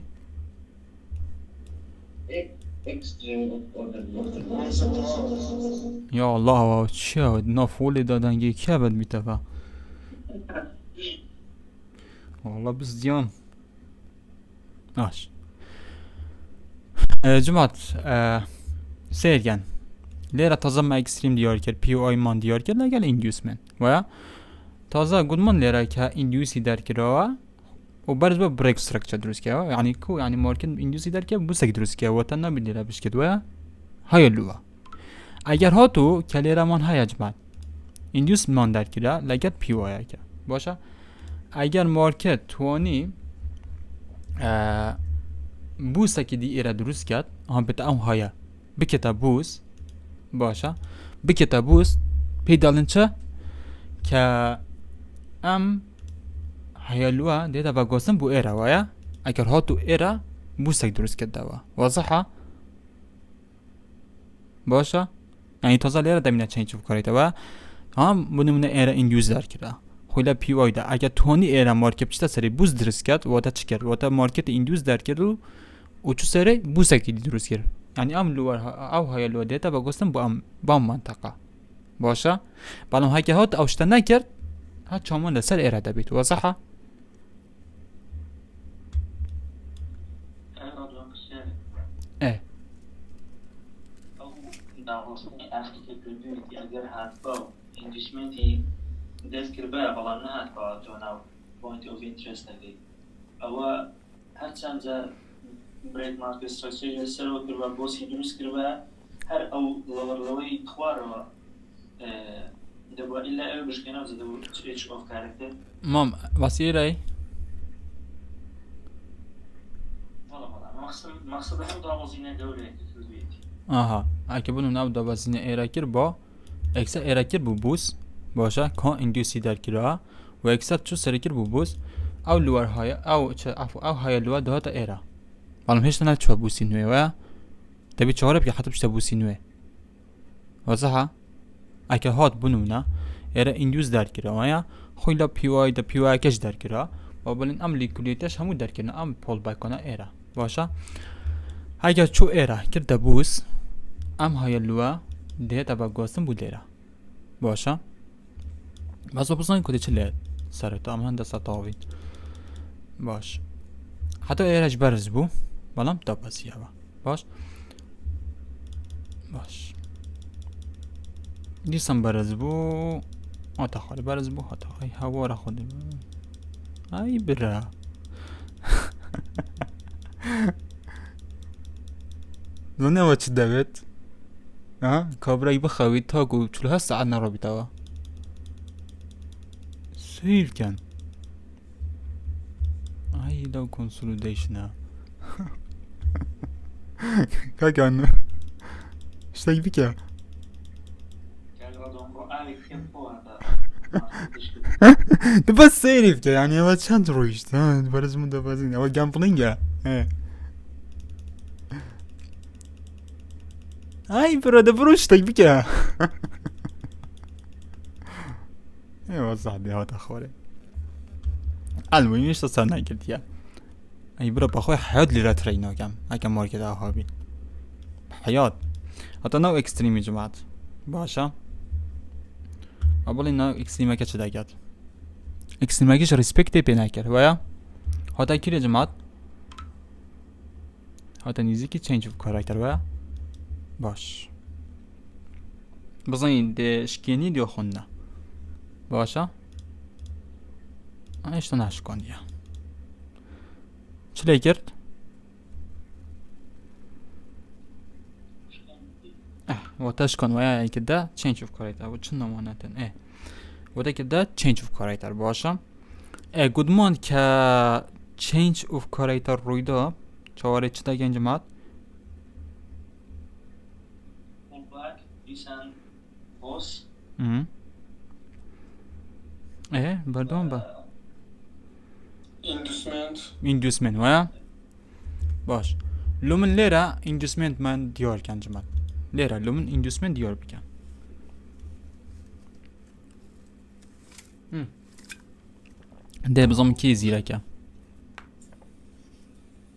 اكستريم اوردر بلوك يا الله چه نافول دادن که بد میتفا والله بس زيان جماعت سيرجن ليرة تازه ما اكستريم ديار كر بي او اي مان ديار كر لگل انديوسمنت ويا تازه گودمان ليرة که انديوسي در كروا و برز با بريك ستراكچر درست كروا يعني كو يعني ماركت انديوسي در كر بوسك درست كروا و تنها بليرة بش كد ويا هاي اللوا اگر هاتو که ليرة مان هاي جماعت انديوس مان در كرا لگل بي او اي كر باشه اگر مارکت توانی بوسه که دی ایره درست کرد بتا ام هایا بکتا بوس باشه بکتا بوس پیدالن چه که ام هایلوه دیده و گوستن بو ایره وایا اگر ها تو ایره بوسك دروست كدوا واضحة باشا يعني تازه ليرة دمينه چنج بکاری تا هم بنمونه ایرا اندیوز در کرده خویلا پی وای ده اگه تونی ایرا مارکت چتا سری بوز درست کرد واتا چی کرد واتا مارکت اندیوز در کرد و چو سری بوسك دي دروست کرد يعني ام لور او های لور دیتا با گستم با منطقه باشا بالام های که هات اوشتا نکرد ها چامان لسر ایرا دبیت واضحه ايه اگر هاتبا انجشمنتی دست کربا بلان نه هاتبا تو ناو point of interest اگه او هرچند جا بريد ماركت ستراكشر سرو کربا بوسی درست کربا هر او لوی خوارو دبا الا او بشکنه زدو چیچ اوف کارکتر مام واسيري مقصد هم داموزینه دوره کردویتی آها اگه بنو ناو دوازینه ایراکر با اکسا ایراکر بو بوس باشه کان اندیوسی در کرا و اکسا چو سرکر بو بوس او لور های او چه افو او های لور دهات ایرا بالم هیچ نه چه بوسی نوی و تبی چهاره بگه حتی بشه بوسی نوی واضحه اگه هات بنو نه ایرا اندیوس در کرا و یا خویلا پیوای دا پیوای کش در کرا و بالین ام لیکولیتش همو در کرا ام پول بایکانا ایرا باشه اگر چو ایرا کرده بوس ام های لوا ده تبا گوستم بود لیرا باشه بس بپرسن کدی چه لید سر تو ام هنده ستاوید باش حتی ایراج برز بو بلام تا بسیه باش باش دیسم برز بو آتا خالی برز بو آتا خالی هوا را خودی ای برا زنه و چه دوید کابرای بخوید تا گو چلو هست ساعت نرابی تاوا سیف کن ای دو کنسولودیشن که کن اشتاقی بکر ده بس سیف که یعنی اول چند رویشت برز مونده بازین اول گمپلینگه ay burada بروشتك بك ايوا صح دي هات اخوري المهم ايش صار نقلت يا اي برا بخوي حياة لي لا ترينو كم هكا ماركت هابي حياة حتى نو اكستريم يا جماعه باشا اول نو اكستريم كاتش داكات اكستريم كيش ريسبكت بيناكر ويا حتى كير يا جماعه حتى نيزيكي تشينج اوف كاركتر ويا باش بزنین ده شکینی دیو خونده باشه ایشتا نشکن یا چلی کرد؟ و تشکن و یا که ده چینج اوف کاریتر و چند نمانتن و ده که ده چینج اوف کاریتر باشه گودمان که چینج اوف کاریتر روی ده چواره چه ده گنجمات دیسن بوس بردوم با ایندوسمنت ویا باش لومن لیرا ایندوسمنت من دیار کن جمعت لیرا لومن ایندوسمنت دیار بکن ده بزام کی زیره که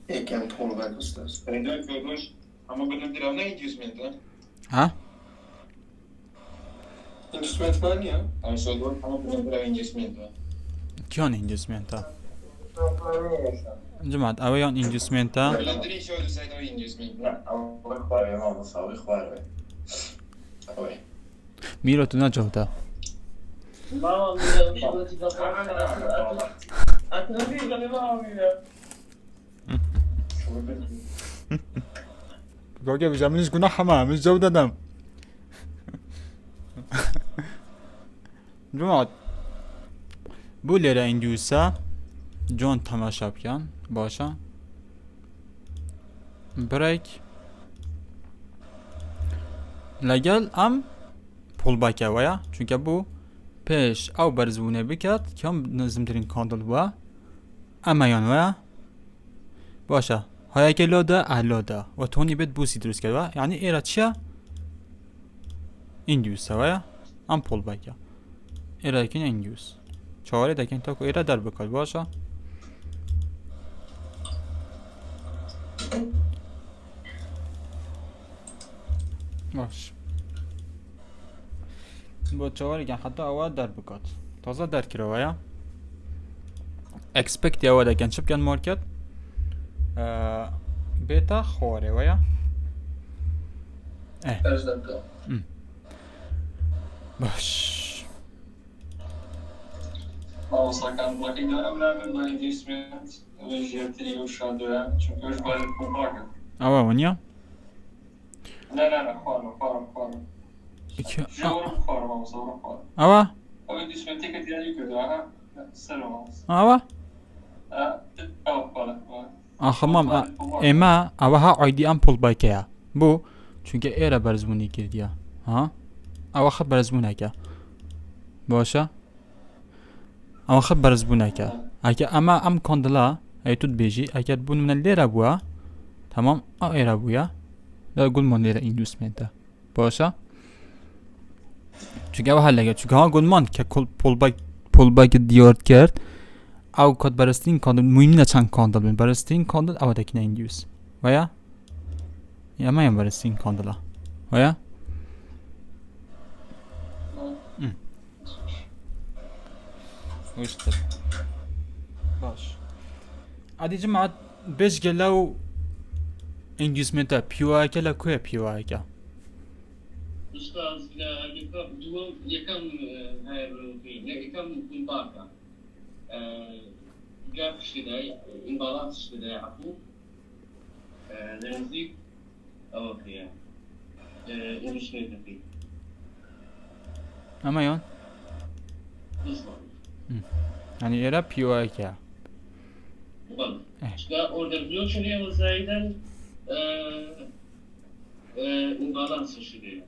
یکم طول بک استاز اما بدون دیرانه ایندوسمنت ها ایندوسمنت مانی ها اما شدون اما بدون دیرانه ایندوسمنت کیان ایندوسمنت ها جماعت اویان ایندوسمنت ها بلندری شو دوست دارم ایندوسمنت نه اما بخواره ما مساوی خواره اوه میرو تو نجوتا ماما گوگه بیجا منش گناه همه منش جو دادم جماعت بو لیره ایندوسا جون تماشا بکن باشه بریک لگل ام پول باکه ویا چونکه بو پیش او برزبونه بکرد که هم نظم ترین کاندل با اما یان ویا باشه های که لادا علادا و تونی بد بوسی درست کرد یعنی ایرا چیا اندیوس ویا ام پول باکه ایرا دکین اندیوس چهاره دکین تا که ایرا در بکار باشه باش با چهاره که حتی اول در بکات تازه در کرده ویا expect یا ودا کن شب کن مارکت بيتا خواري ويا باش ماوساکان بڵەکەی دارم نابێت بە ئینڤستمنت ئەوە ژێرتری و شادووە چونکە ئەوش بەڵێ پوڵپاکە ئەوە ونیا نە خوارم ژەوەرم خوارم ماوسەوەرم خوارم ئەوە ئەوە ئینڤستمنتێکە دیاری کردووە سەرەوە ماوس ئەوە ئەوە بەڵێ ئاخەمام ئێمە ئەوە ها عیدی ئەم پوڵ بایکەیە بۆ چونکە ئێرە بەرزبوونی کردیە ها ئەوە خە بەرزبوونەکە باشە ئەوە خە بەرزبوونەکە ئەگە ئەمە ئەم کۆندڵە ئەی توت بێژی ئەگەر بوون منە لێرە بووە تەمام ئەو ئێرە بووە لە گوڵمان لێرە ئینوستمنتە باشە چونکە ئەوە هەر لەگە چونکە ها گوڵمان کە پوڵبایکە دیۆرت کرد ئەو کۆت بەرزترین کۆندڵ موهیمە چەند کۆندڵ بن بەرزترین کۆندڵ ئەوە دەکەینە ئیندیوس وایە ئەمەیە بەرزترین کۆندڵە وایە وشتر باش عادی جماعت بێژگە لەو ئینگلیزمنتە پیوایەکە لە کوێ پیوایەکە استاذ یەکەم یەکەم باکە گاف شدای این بالانس شدای عفو نزدیک ئەوە پێیە ئینشتێتە پێی ئەمە یۆن يعني إيرا بيوايكا والله ده اوردر بلوك شنو هو زايدا imbalans شديه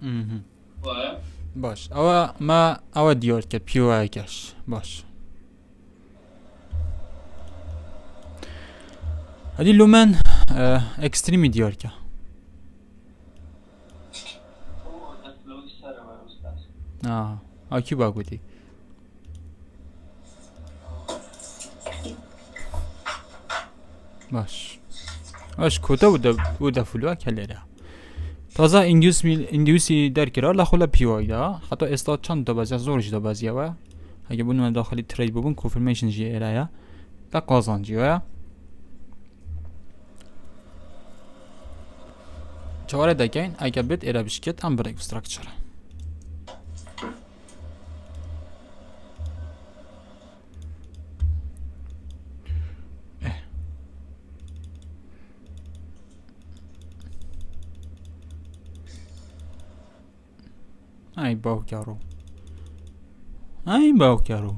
وايا باش أو ما أو ديوركا بيوايكاش باش هذه لومان اكستريمي ديوركا أكيد باقودي باش كوتا ودا فلوها كاليرا تازا انديوسي در كرا لا خلا بيواي دا حتى استاد چند تا بازی زورش دا بازی و اگه بونم داخلی ترید ببون کنفرمیشن جی ایرایا تا قازانجی و چهار دکین اگه بيت ایرا بشکت هم برای استراکچر أي باوكارو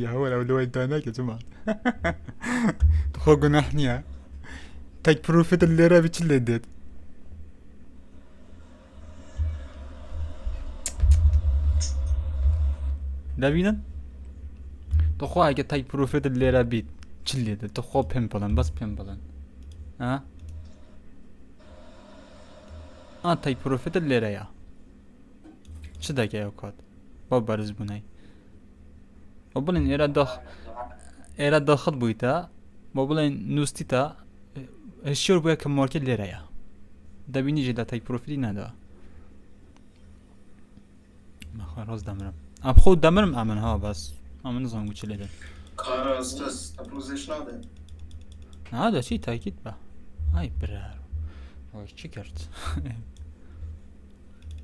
يا هو لو انت هناك يا جماعة تخوقنا احنا تاك بروفيت اللي راه بيتشلي ديت دابينا تخو اگه تاك بروفيت اللي راه بيت تشلي ديت تخو بيمبلن بس بيمبلن ها تاك بروفيت اللي راه چه دکه اوکات با برز بونای و بلین ایرا داخل بویتا با بلین نوستی تا هشیور بویا که مارکت لیره یا دبینی جدا تای پروفیلی ندا مخواه راز دمرم اب خود دمرم امن ها بس امن نظام گوچه لیده کار استاس اپروزش نده نه دا چی تاکید با ای برار وای چی کرد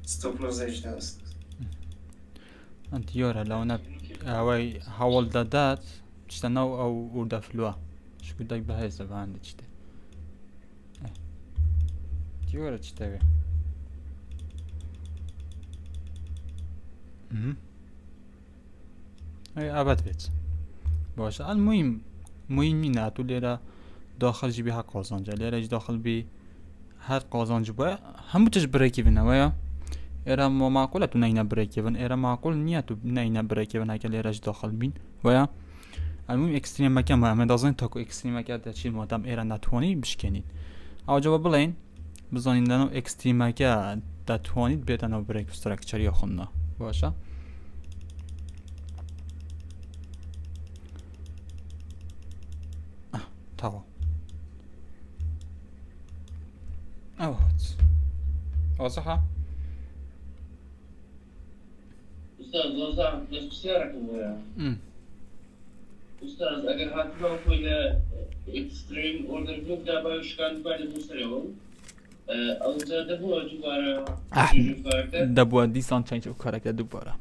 stabilization است. أنت يورا لو أنا هواي حاول دادات تشتناو أو وردا فلوا شو بدك بهاي زبان تشتى يورا تشتى هاي أبد بيت باش المهم مهمة تو ليرا داخل جي بها قازانجا ليرا داخل بي هر قازانج با هم تجبره كي بنوايا إيرا ما معقولة تو نينا بريك إيفن إيرا معقول نية تو نينا بريك إيفن هكا ليراج داخل بين ويا المهم اکستریمەکە ئەمە دەزانین تاکو اکستریمەکە دەچین مادام ئێرە ناتوانین بشکێنین ئەوجەوە بڵێن بزانین لەناو اکستریمەکە دەتوانیت بێتەنەوە برێک ستراکچەری خۆننا باشە تەواو ئەو هات واضحە أستاذ وزع بس بسيارك أستاذ أجر هاتوا كل إكستريم أوردر بلوك ده بايش كان بعد مستريهم أو زاد هو جوارا دەبووە دیسان چنج و کارێکە دووبارە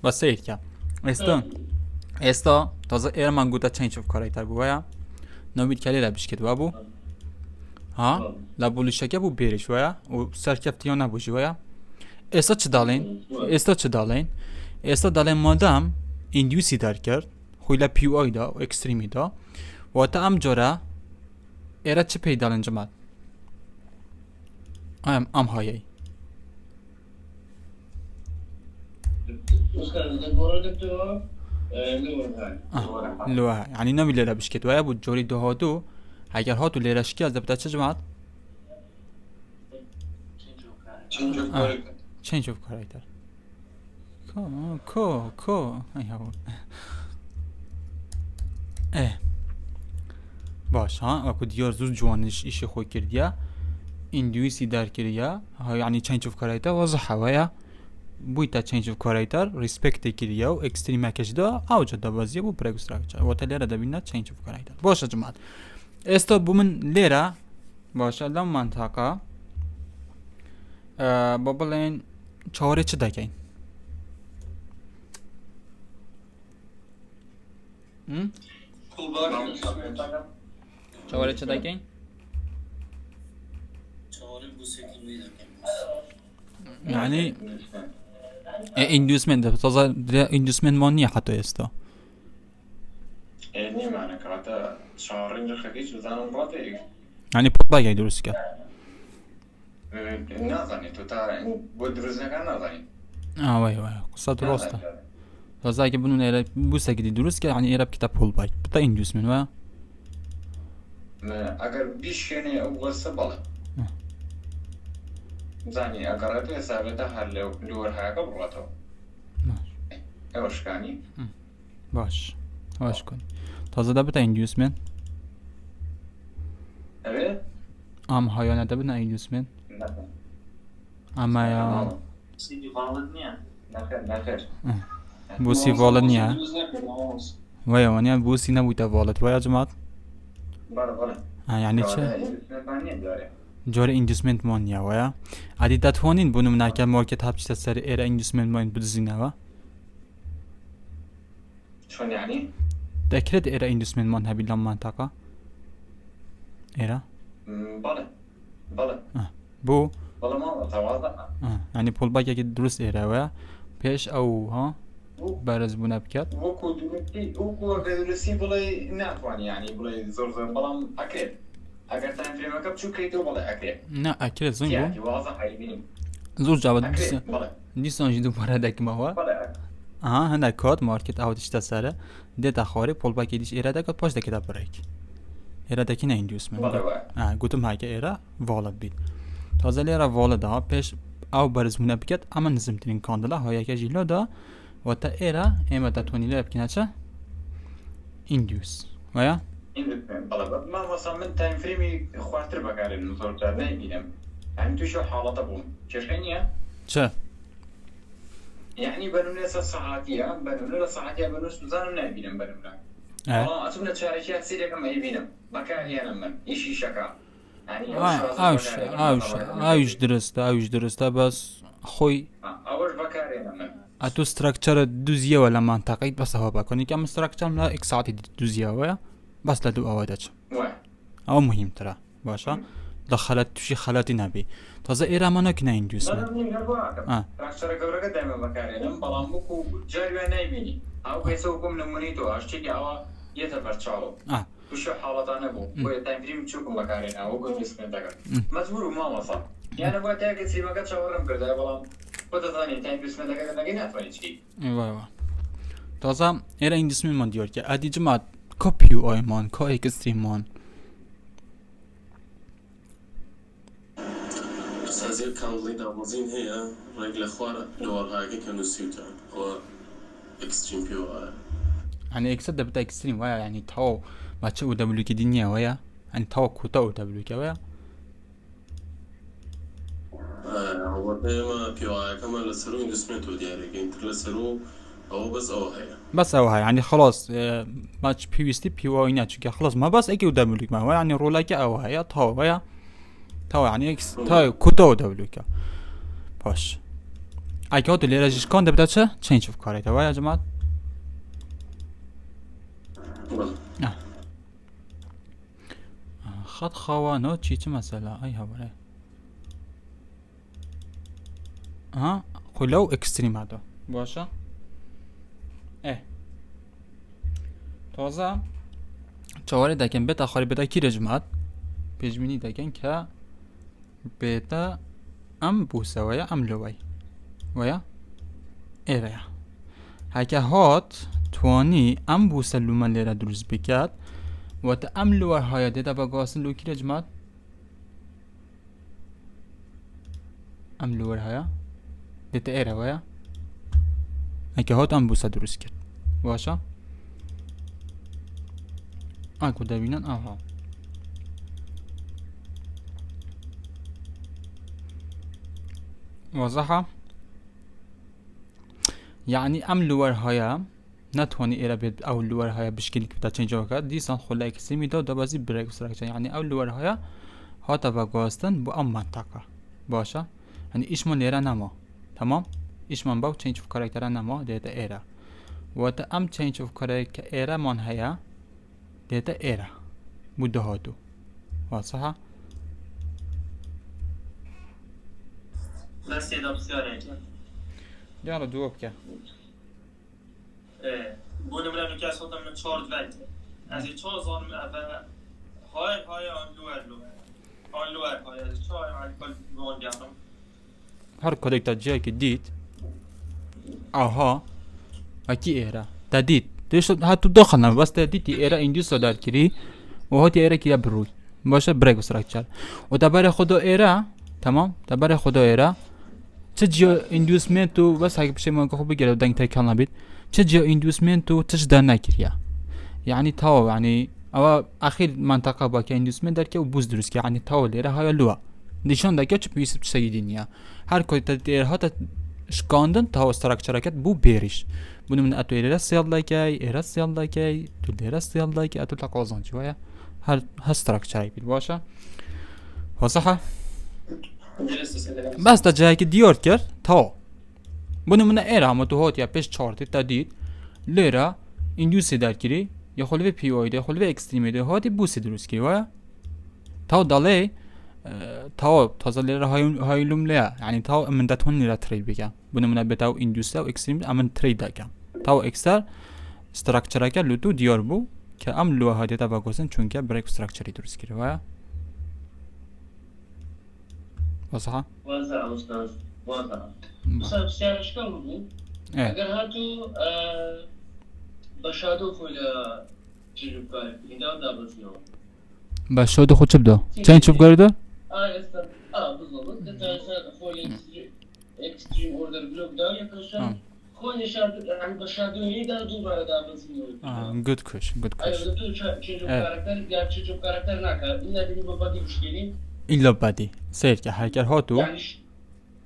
بە سیرکە ئێستا تازە ئێرەمان گوتە چنج و کارێکتر بووەیە ناوید کە لێرە بشکێتوە بوو ها لە بولیشەکە بوو بێریش وایە و سەرکەفتیان نەبووژی وایە ئێستا چ داڵێن ئێستا دەڵێن مادام ئیندیوسی دەرکرد خۆی لە پیوآیدا و ئەکستریمیدا واتە ئەم جۆرە ئێرە چ پێی دەڵێن جەمات ئەم هایەی لۆ ینی نەوی لێرە بشکێت وایە بوو جۆری داهاتوو ئەگەر هات و لێرە شکێ دەبتە چ جەمات change of character ko باش ها اكو ديار زوج جوانش ايشي خو كرديا اندويسي دار كرديا ها يعني change of character واضحه ويا بويتا change of character respect كرديا و extreme كجدا او جدا بازي بو بريك ستراكشر وتليرا دبينا change of character باش يا جماعه استا بومن ليرا باش لام منطقه بابلين چاوره چه دکین چاوره چه دکین يعني اندوسمنت تازه اندوسمنت ما نیه حتی استا نی معنی کاتا شعارین رخیش بزنم راته يعني بابا درست کرد نازانی تو تا بود روز نکن نازانی وای قصة درسته تازه اگه بنون ایره بوسه که درست کرد یعنی ایره بکتا پول باید بتا اندوسمنت وای اگر بیش کنی او قصه بالا زانی اگر تو حسابته هر لور های که براتو اوش کنی باش اوش کنی تازه ده بتا اندوسمنت اوه ام هایانه ده بتا اندوسمنت اما یا سیدی والد نیه نخیر بوسی والد نیه وای وانیا بوسی نبوده والد وای جماعت بله یعنی چه جوری اندوسمنت مان نیه وای عادی دتوانین بونو مناکه مارکت هپچه سر ایره اندوسمنت مان بدزینه و شون یعنی دکرد ایره اندوسمنت مان هبی لام منطقه ایره بله بو بله ما متواضع يعني پول باگ اگه درست ایره و پیش او ها برز بونه بکرد وكو دولتي وكو درسي بلاي ناتواني يعني بلاي زور بلام اكيد اگر تايم فريم اكب شو كيتو بلاي اكيد نه اكيد زين يعني واضح هاي زور جواب بله دیسان جدو باره دک ما هو بله هنده کات مارکت اوتش تسره ده تخاری پول باگ دیش ایره دکات پاش دکتا بریک ایره دکی نه اندوسمنت گوتم هاگه ایره والد بید تازه لیره والد ها پیش او برز بونه بکرد اما نزمترین کاندلا های که جیلا دا و تا ایره ایمه دتونی لیره بکنه چه اندوس ویا بله ما وصل من تايم فريمي خواتر بقال الموتور تاع نايمين يعني تو شو حالته بون شرحنيا چه يعني بنو ساعاتيه بنو ساعاتيه بنو سوزان نايمين بنو والله اتمنى شاركات سيدي كما يبينم بكاري انا من ايش شكا يعني اوش درسته بس خوی اول بكاري انا من اتو ستراکچر دوزیه ولا منطقه بس هوا بکنی که ستراکچر لا یک ساعتی دوزیه ویا بس لدو اوادش او مهم ترى باشا دخلت توشي خلاتي نبي تازه ایره ما نکنه این دوست ستراکچر گورگه دائما بكاري انا بلامكو جاري نايميني او كيسوكم نمونيتو اشتي او يتفرچالو وشو حالته نبو وي تايم فريم تشوكم بكاري انا او كنت اسمه مزبور ما وصل يعني بقى تاكد سي ما قد شاورم كده بلام بده ثاني تايم اسمه ده نتفرج فيه ايوه تازه ایره این جسمی من دیار که ادی جماعت کا پیو آیمان کا اکستریم مان بس از یک کانالی دامازین هیا رجل خوار لوارهایی که نسیوتن و اکستریم پیو يعني اكسد ده بتاع اكستريم ويا يعني تاو ماتش او دبليو كي دنيا ويا يعني تاو كوتا او دبليو كي ويا هو دائما بيو كمان لسرو اندسمنتو ديالي انت لسرو او بس او هيا بس او هاي يعني خلاص ماتش بي وي ستي بي وينا تشكي خلاص ما بس اكي او دبليو ما هو يعني رولا كي او هيا تاو ويا تاو يعني اكس تاو كوتا او دبليو كي باش اكي هاد اللي راجش كان ده بتاع تشينج اوف كاركتر ويا يا جماعه خط خوانو چی مثلا ای هواره خلو اکستریم هدو باشه تازه چواره دکن بتا خاری بتا کی رجمت پیجمینی دکن که بتا ام بوسه ویا ام لوی ویا ایره هکه هات توانی ام بوسه لومن لیره دروز بکد و تا ام لور های دیده با گاسن لو کی رجمت ام لور های دیده ایره ویا هکه هات ام بوسه دروز کرد باشه اكو دابينان اها واضحة يعني ام لور هايا نتواني ايرا بيت او لور هايا بشكل كبتا تشينج وكات ديسان خلا اكسيمي دا بازي بريك ستراكشر يعني او لور هايا هاتا باغاستن بو ام منطقة باشا يعني ايش من ليرا نما تمام ايش من باو تشينج اوف كاركتر نما ديتا ايرا وتا ام تشينج اوف كاركتر ايرا من هيا ديتا ايرا بوده هاتو واضحة بس يدا بسيارة يلا دوب كه بودم لما كاس صوتا من تشارد فالت از چهار زان اول های آن لور های از چهار عن كل بون جاتم هر كودك تجي كديت اها اكي ايرا تديت ليش هاتو دخلنا بس تديتي ايرا اندي صدر كري وهاتي ايرا كده بروي باشه بريك ستراكشر وتبر خدا ايرا تمام تبر خدا ايرا تجي اندوسمنتو بس هيك بشي ما خوب بيجي دنگ تكلم نبيت تجي اندوسمنتو تجدا نكريا يعني تاو يعني او اخير منطقه باكي اندوسمنت دركه وبوز دروس يعني تاو ايرا هاي لوا نشان دكه چ بيسب سيدينيا هر كوي تدير هات شكاندن تاو ستراكشركت بو بيريش bunu من اتو ايرس يلاكاي ايرس يلاكاي تو ايرس يلاكاي اتو تقازن شويه هر هستراكشر بيل باشه واضحه بس تا جایی که دیار کرد تا bunu من ايرا ما تو هات یا پیش چارت تدید لیرا اندوسی در کری یا خلوه پی او یا خلوه اکستریم ده هاتی بوسی درست کری و تا داله تا تازه لیرا هایلوم لیا یعنی تا من دتون لیرا ترید بگم bunu من بتاو اندوسی و اکستریم امن ترید دکم تا اکستر استراکچر که لوتو دیار بو که ام لو هاتی تا باگوسن چون که بریک استراکچری درست کری و واضحه؟ واضحه استاد واضحه مثلا سیارش کم بود اگر هاتو بشادو خویلا جلو کار اینا دابزیو بشادو خود چه بدا؟ چند چوب گاری دار؟ استاد بالضبط تتعرف خویلا اکستریم اوردر بلوک دار یکشون خویلا شاد يعني بشادو هيدا دو برا دابزیو good question good question ايوه تو چه کاراکتر یا چه کاراکتر نکرد اینا دیگه با بادی مشکلی إلا بدي سير كحركة هاتو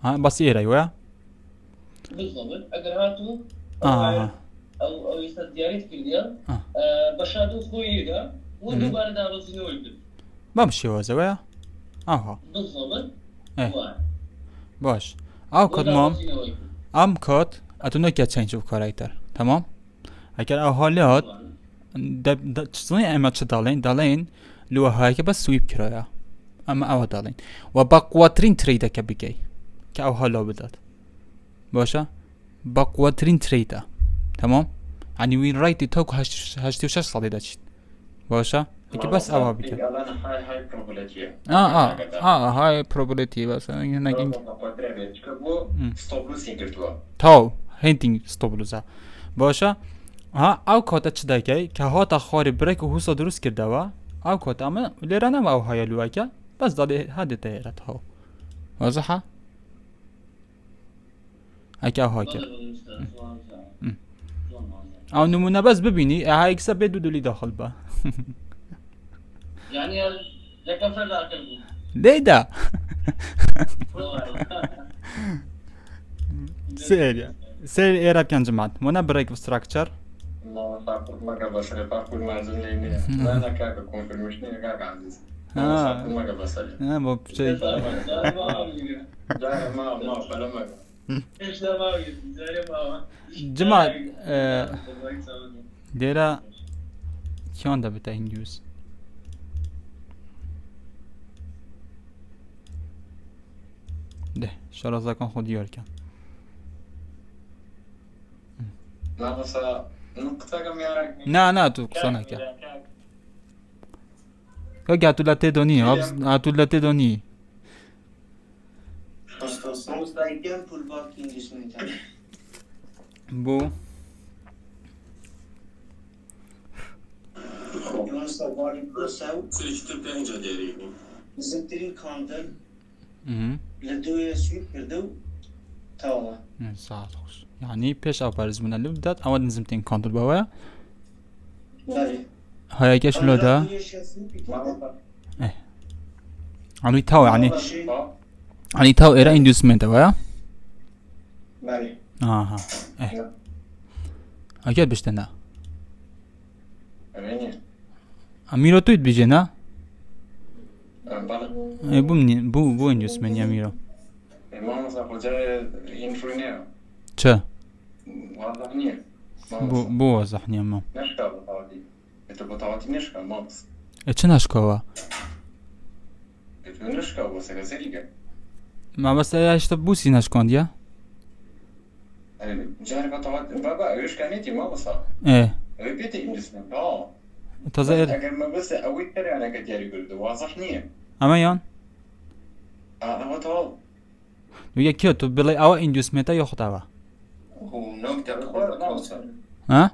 ها بس إيه رأيوه بالضبط أقدر هاتو أو يستدياريت كليا بشادو خويدا ودو باردا رزنو يبدو بمشي وزويا بالضبط باش أو كود مام أم كود أتونو كيا change of character تمام أكيد أو حالات ده تصنيع أما دالين لو هاي بس سويب كرايا اما او دالين و باقواترين تريدا كبيكي كاو هلا بدات باشا باقواترين تريدا تمام يعني وين رايتي توك هاشتي وشاش صدي داشت باشا هيك بس او بك هاي probability هاي probability بس هنا جين ستوبلو سينكرتوا تاو هينتينج ستوبلوزا باشا ها او کاتا چ دکی که هاتا خواری بریک و حوصا درست کرده و او کاتا اما لیره نم او های لوکه بس داده هده تایرت ها واضحه؟ اکی او های کرد او نمونه بس ببینی ها اکسا بدو دولی داخل با يعني يكم فرد أكل لیده سیر ایراب کن جماعت مونه بریک و سترکچر ما فاكر ما قبل سري فاكر ما زلني لا أنا كاك كونفيرميشن كاك عزيز ما قبل سري با بچه جاي ما فلا ما إيش ده ما يجي زي ما جماعت دیره کیان ده بتا هندوز ده شرازه کن خود یار کن لا بس نقطة كم يعني نه تو کسانه کن که تو لطه دونی تو لطه دونی Mustahkem pulbak indismenti. بو Yunus'a varlık olsav, Sürüştür bence deri. zıttırın kandil, لدوی سویت کردو تاوا. ساعت خوش یعنی پیش او پرز من اللي بدات اول نزم تين كونتر بوايا بله. هاي كاش لو ده يعني تاو يعني تاو ايرا اندوسمنت وايا بله. اها اكيد بشتنا أمين اميرو تويت بيجينا بله بو منين بو اندوسمنت يا اميرو ما مثلا جاي ينفرنيه چه والله نيه بو وضحني اما نشكا بطاقتي انت بطاقتي نشكا ما بس چه نشكوا انت نشكا بس كسريكا ما بس ايش تبوسي نشكون ديا جاري بطاقتي بابا ايش كانتي ما بس ايه بيتي انجلسمنت تزاير اگر ما بس اوي ترى انا كتياري قلت واضح نيه اما يان هو طال ويا كيو تو بلاي او اندوسمنت ياخدوا هو نقطة بخور ها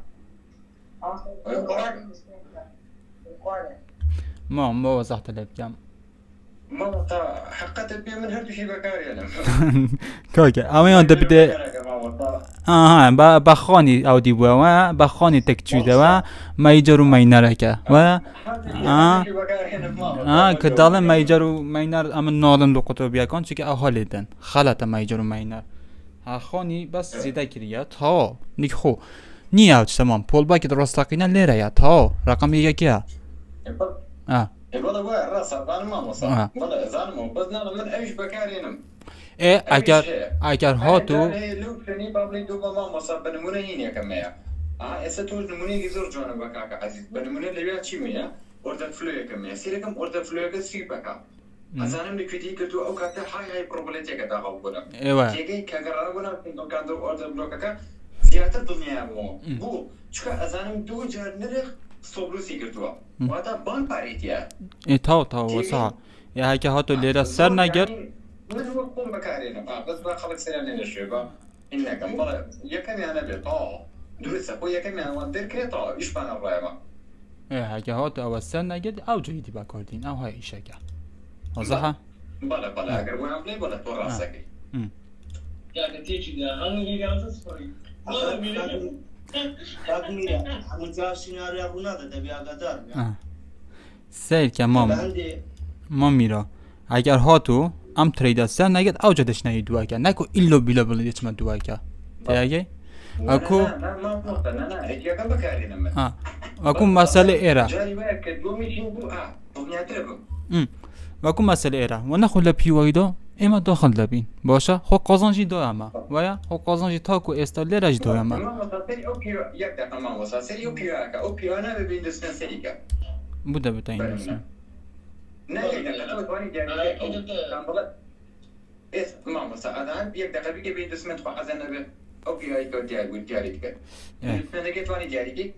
ما وضحت لك كم ما حقت البيع من هردو شي بكاري انا كوكي اما يان دبده بخانی او دی و بخانی تکچیده و میجرو مینره که و کدال میجرو مینر اما نالن دو قطو بیا کن چون اهالیدن خلط میجرو مینر خانی بس زیده کریه تا نیک خو نی اوت تمام پول باکی درستاقینه لیره یا تا رقم یکیه والله وين راس انا ما مصاب والله زالمو بس من ايش بكارينم اگر هاتو لو فني بابلي دوبا ما مصاب بنمونه هنا كمية اساتو نمونه زور جوانا بكاك عزيز بنمونه اللي بيها تشيمية orada flöye كمية سيركم orada flöye سي بكا ازانم لكتي كتو او كاتا هاي بروبليتي كدا غوبنا ايوه تيجي كغراغونا كنتو كاندو orada بلوكاكا زيادة الدنيا بو چكا ازانم دو جار نرخ صبروسی کردوا واتا بان پاریتیا تا صح یا هک هاتو لیرا سر نگر من هو قوم بكارينا بس بقى خلق سلام لنا الشباب انك مبلا يكم انا بطا درس اخو يكم انا ودير كيطا ايش بان الرايما هک هاتو او سر نگر او جيدي باكاردين او هاي شكا واضحه بلا اگر وين بلاي بلا تو راسك يعني تيجي ده هنجي جالس صفري Bak mira, hamza senaryo buna da bir kadar. سیر که ما میرا اگر هاتو ام تریدر سر نگید او جدش نهی دوا که نکو ایلو بیلو بلدی چما دوا که تیاگه اکو اکو مسئله ایرا اکو مسئله ایرا و نخو لپیوایدو اما داخل لبین باشه خو قازانجی دو اما ویا خو قازانجی تاکو استاله رج دو اما بوده بتا این دوستم نه اس ما مساعدان بيك دقيقه بيجي بيدسمنت خو حزنه به او بي اي كو ديال وديالي كده انا جيت واني ديالي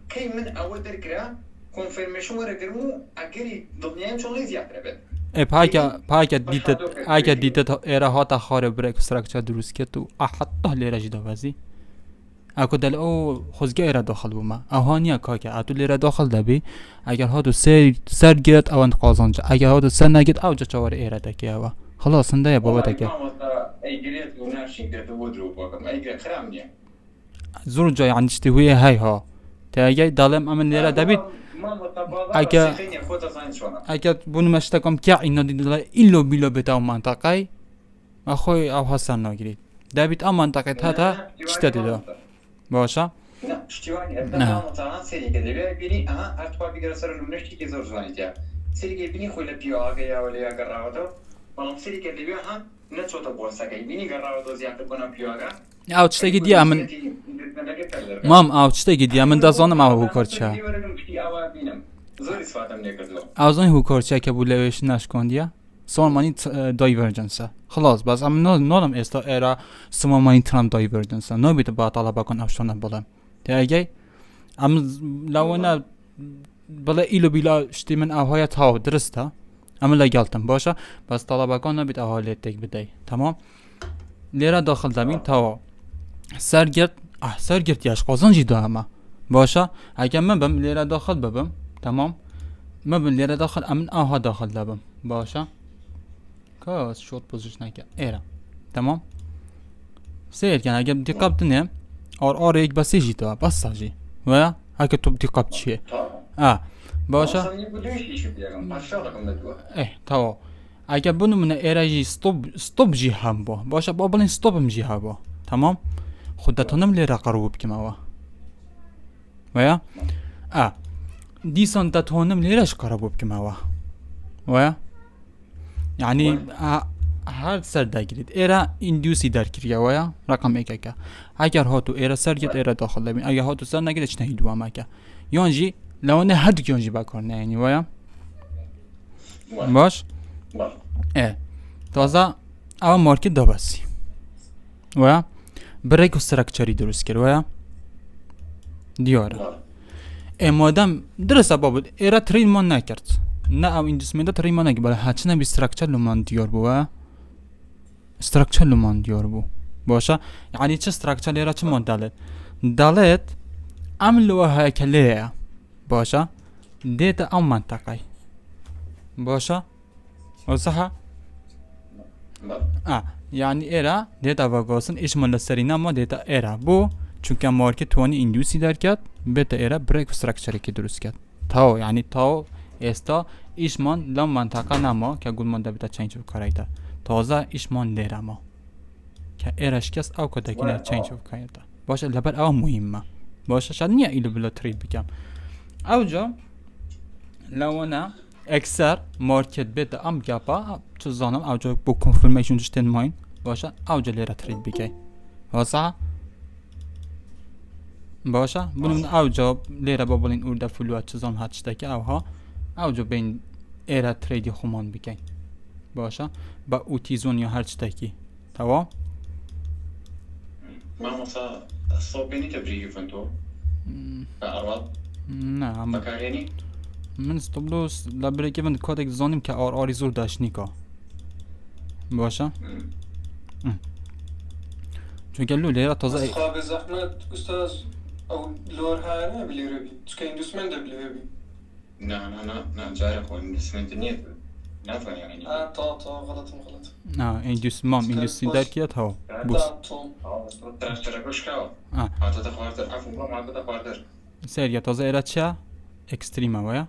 كي من اول دركرا كونفيرميشن ورا كرمو اكري دنيا شو لي زياده پاکت دیدت ایره ها تا خاره بریک استراکچر درست که تو احطه لیره جدا وزی اكو دل او خزگه ایره داخل بوما اهانیه که اتو لیره داخل دبی اگر هادو سر گیرد او انت قازانجا اگر هادو سر نگید او جا چوار ایره دکی او خلاص انده بابا دکی اي جريت وناشي قد ودرو بقى اي جريت خرامني زور جای عنشتی هوی های ها تا اگه دالم امن لیره دبید اگر بونو مشتکم که اینا دیدلا ایلو بیلو بتاو منطقه اخوی او حسن نگیرید دبید ام منطقه تا چطه دیدو باشه نه شتیوانی اتنا مثلا سری گلیه بینی اها ارتباط بگیره سر نمونشتی که زور زنی تیا سری بینی خویل پیاگه یا ولی اگر راودو بالام سری گلیه هم نه چوتا بولسا که بینی گر راودو زیاد کنم پیاگه او چطه گیدی امن مام او چطه گیدی امن دازانم او هوکارچه او زانی هوکارچه که بولویش نشکندیه سوالمانی دایورجنسه خلاص بس اما نادم استا ایرا سوالمانی ترام دایورجنسه نبیت با طلبه کن افشانه بلم تا اگه ام لونه بله ایلو بیلا شتی من اوهای تاو درسته اما لگلتم باشه بس طلبه کن نبیت اوهای تک بدهی تمام لیره داخل دمین تاو سرگرد یاش قازنجی دا اما باشه اگه من بم لیره داخل ببم تمام من بم لیره داخل امن اوها داخل دبم باشه کاس شورت پوزیشن نکرد ایره تمام سیر کن اگه دیقاب دنیم آر یک بسی جیتا بس ساجی و اگه تو دیقاب چیه باشه تاو اگه بونو من ایره جی ستوب جی هم با باشه بابلین ستوبم جی هم با تمام خودتونم لیره قروب کم آوا ویا دیسان دتونم لیرش قروب کم آوا ویا يعني هر سر داگیرید ایرا اندیوسی در کریه ویا رقم ایکه اگر هاتو ایرا سر گید ایرا داخل دبین اگر هاتو سر نگید اچ نهیدو هم اکه یانجی لونه هر دو یانجی بکار نه یعنی ویا باش تازه او مارکت دا بسی ویا بریک و سرکچری درست کرد ویا دیاره مادم درسته بابود ایرا ترین من نکرد نه او اینجسمنت تریما نگی بله هرچی نبی استراکچر لومان دیار بو استراکچر لومان دیار بو باشه یعنی چه استراکچر لیره چه مدلت دالت عملوه های کلیه باشه دیتا او منطقه باشه وصحه یعنی ایره دیتا واقعاً ایش من لسرینه ما دیتا ایره بو چونکه مارکت توانی ایندوسی در کرد بیتا ایره بریک استراکچری که درست کرد تاو یعنی تاو استا ایشمان لام منطقه نما که گلمان دبیتا چینج و کارایتا تازه ایشمان لیره ما که ایرش کس او کدکینه چینج و کارایتا باشه لبر او مهمه باشه شاید نیه ایلو بلا ترید بگم او جا لونه اکثر مارکت بیتا ام گپا چو زانم او جا بو کنفرمیشن جشتن ماین باشه او جا لیره ترید بگی واسه باشه بونم او جا لیره بابلین ارده فلوات چو زان هاتشتا که اوها او جو بین ایره تریدی خومان بکن باشه با اوتیزون یا هر چتکی تمام ما مثلا صوب بینی تبریگی فنتو ارواح نه بکارینی من استبلوس لبریگی من کادک زانیم که آری زور داشت نیکا باشه چون که لیره تازه اصحاب زحمت استاذ او لور هانه بلیره بی چکه اندوسمن ده بلیره بی نه جاري اخوي اندسمنت نيت نافع يعني تا غلط اندوس مام اندوسی در کیت ها بوس تراشتركوش كاو هاتا تخواردر عفو ما هاتا تخواردر سریا تازه ایره چه اکستریمه ویا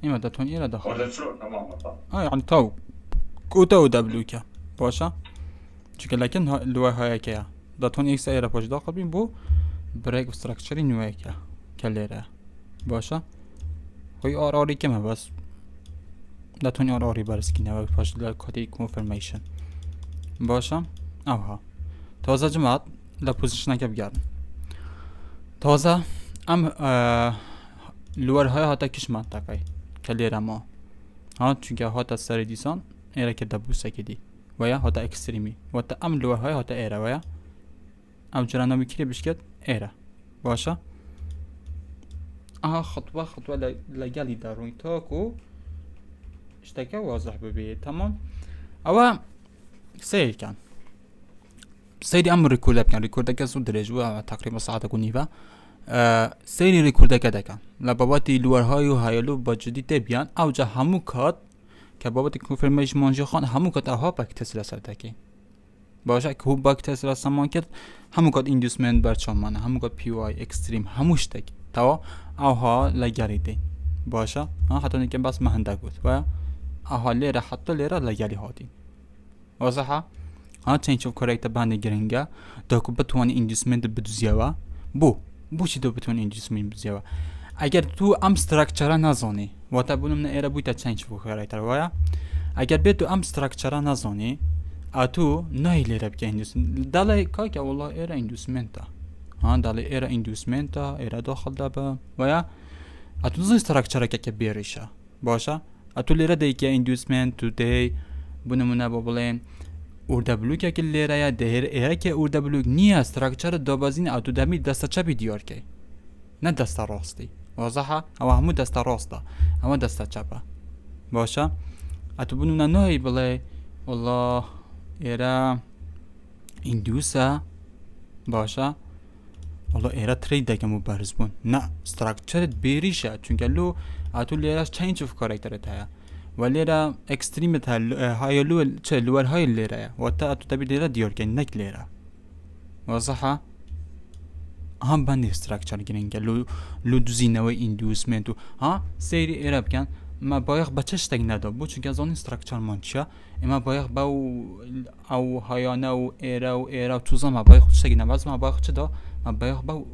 ایمه دتون ایره داخل خواردر فلور تمام يعني تاو كوتا و دبلو که باشه چون لکن لوه های که دتون ایکس ایره پاش داخل بین بو بریک استراکچری نوه که کلیره باشه هوی آری که من بس دتونی آری برسکینه و پاش لکاتی کنفرمیشن باشه اوها تازه جماعت لپوزیشنه که بگردن تازه ام لور های هاتا کش منطقه کلیره ما ها چونکه هاتا سر دیسان ایره که دبوسه که دی ویا هاتا اکستریمی و تا ام لور های هاتا ایره ویا ام جرانا میکری بشکت ایره باشه خطوة لقالي داروين تاكو اشتكى واضح ببي تمام او سير كان سيري أمر ريكورد كان ريكورد كان درجوا تقريبا ساعة كونيفا سيري ريكورد كان لباباتي لور هايو هايلو بجدي تبيان أو جا همو كات كباباتي كونفرميشن مانجي خان همو كات أها باك تسلا سرتاكي باشه که باک تسلا سامان کرد همو کات ایندوسمنت برچام من همو کات پی وای اکستریم هموش تک تا آها لگریده باشه حتی نکه بس مهنده بود و آها لیره حتی لیره لگری هادی واضحه چنج اف کارکتر بند گرنگه داکو بتوانی ایندوسمنت بدوزیوه بو چی دو بتوانی ایندوسمنت بدوزیوه اگر تو ام استراکچر نزانی و تا بونم نه ایره بوده چنج اف کارکتر وایا اگر به تو ام استراکچر نزانی اتو نه لیره بگه ایندوسمنت داله که والله ایره ایندوسمنتا داله ایره ایندوسمنتا ایره داخل دابه وایا اتو زن استراکچر که بیریشه باشه اتو لیره دیگه ایندوسمنت تو دی بونمونه بابلین orada blok ekilleraya değer eğer ki orada blok niye structure dobazin atu demi dasta çabi diyor ki ne dasta rasti vazaha ama hamu dasta rasta ama dasta çapa başa atu bununla ne bile Allah era indusa başa Allah era trade ki mübariz bun ne structure berişa çünkü lo atu lera change of character etaya وليرا اكستريم هاي لور هاي الليرة وتا تبي ليرة ديور كن نك ليرة وصحة هم بند استراكشر جنين لو دوزينه و اندوسمنتو سيري ايراب كان ما بايخ بچش تگ ندا بو چون زون استراكشر مانچا اما بايخ باو او هايانا و ايرا توزا ما بايخ تگ نواز ما بايخ چدا ما بايخ باو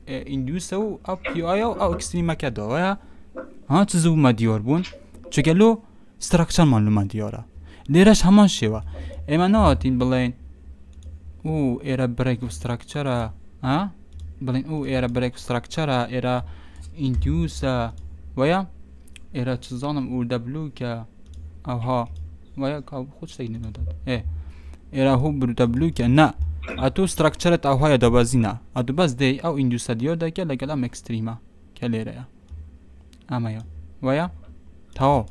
اندوسو او بي اي او اكستريم كدا چزو ما ديور بون چون لو استراکچر معلومات دیاره لیرش همان شیوه اما نه آتین بلین او ایرا بریک استراکچره بلین او ایرا بریک استراکچره ایرا ایندیوسه ویا ایرا چیزانم او دبلو که اوها ویا که خودش تگنی نداد ایرا هو برو دبلو که نه اتو استراکچرت اوها یا دوازینه اتو بس دی او ایندیوسه دیار ده که لگلم اکستریمه که لیره اما یا ویا تاو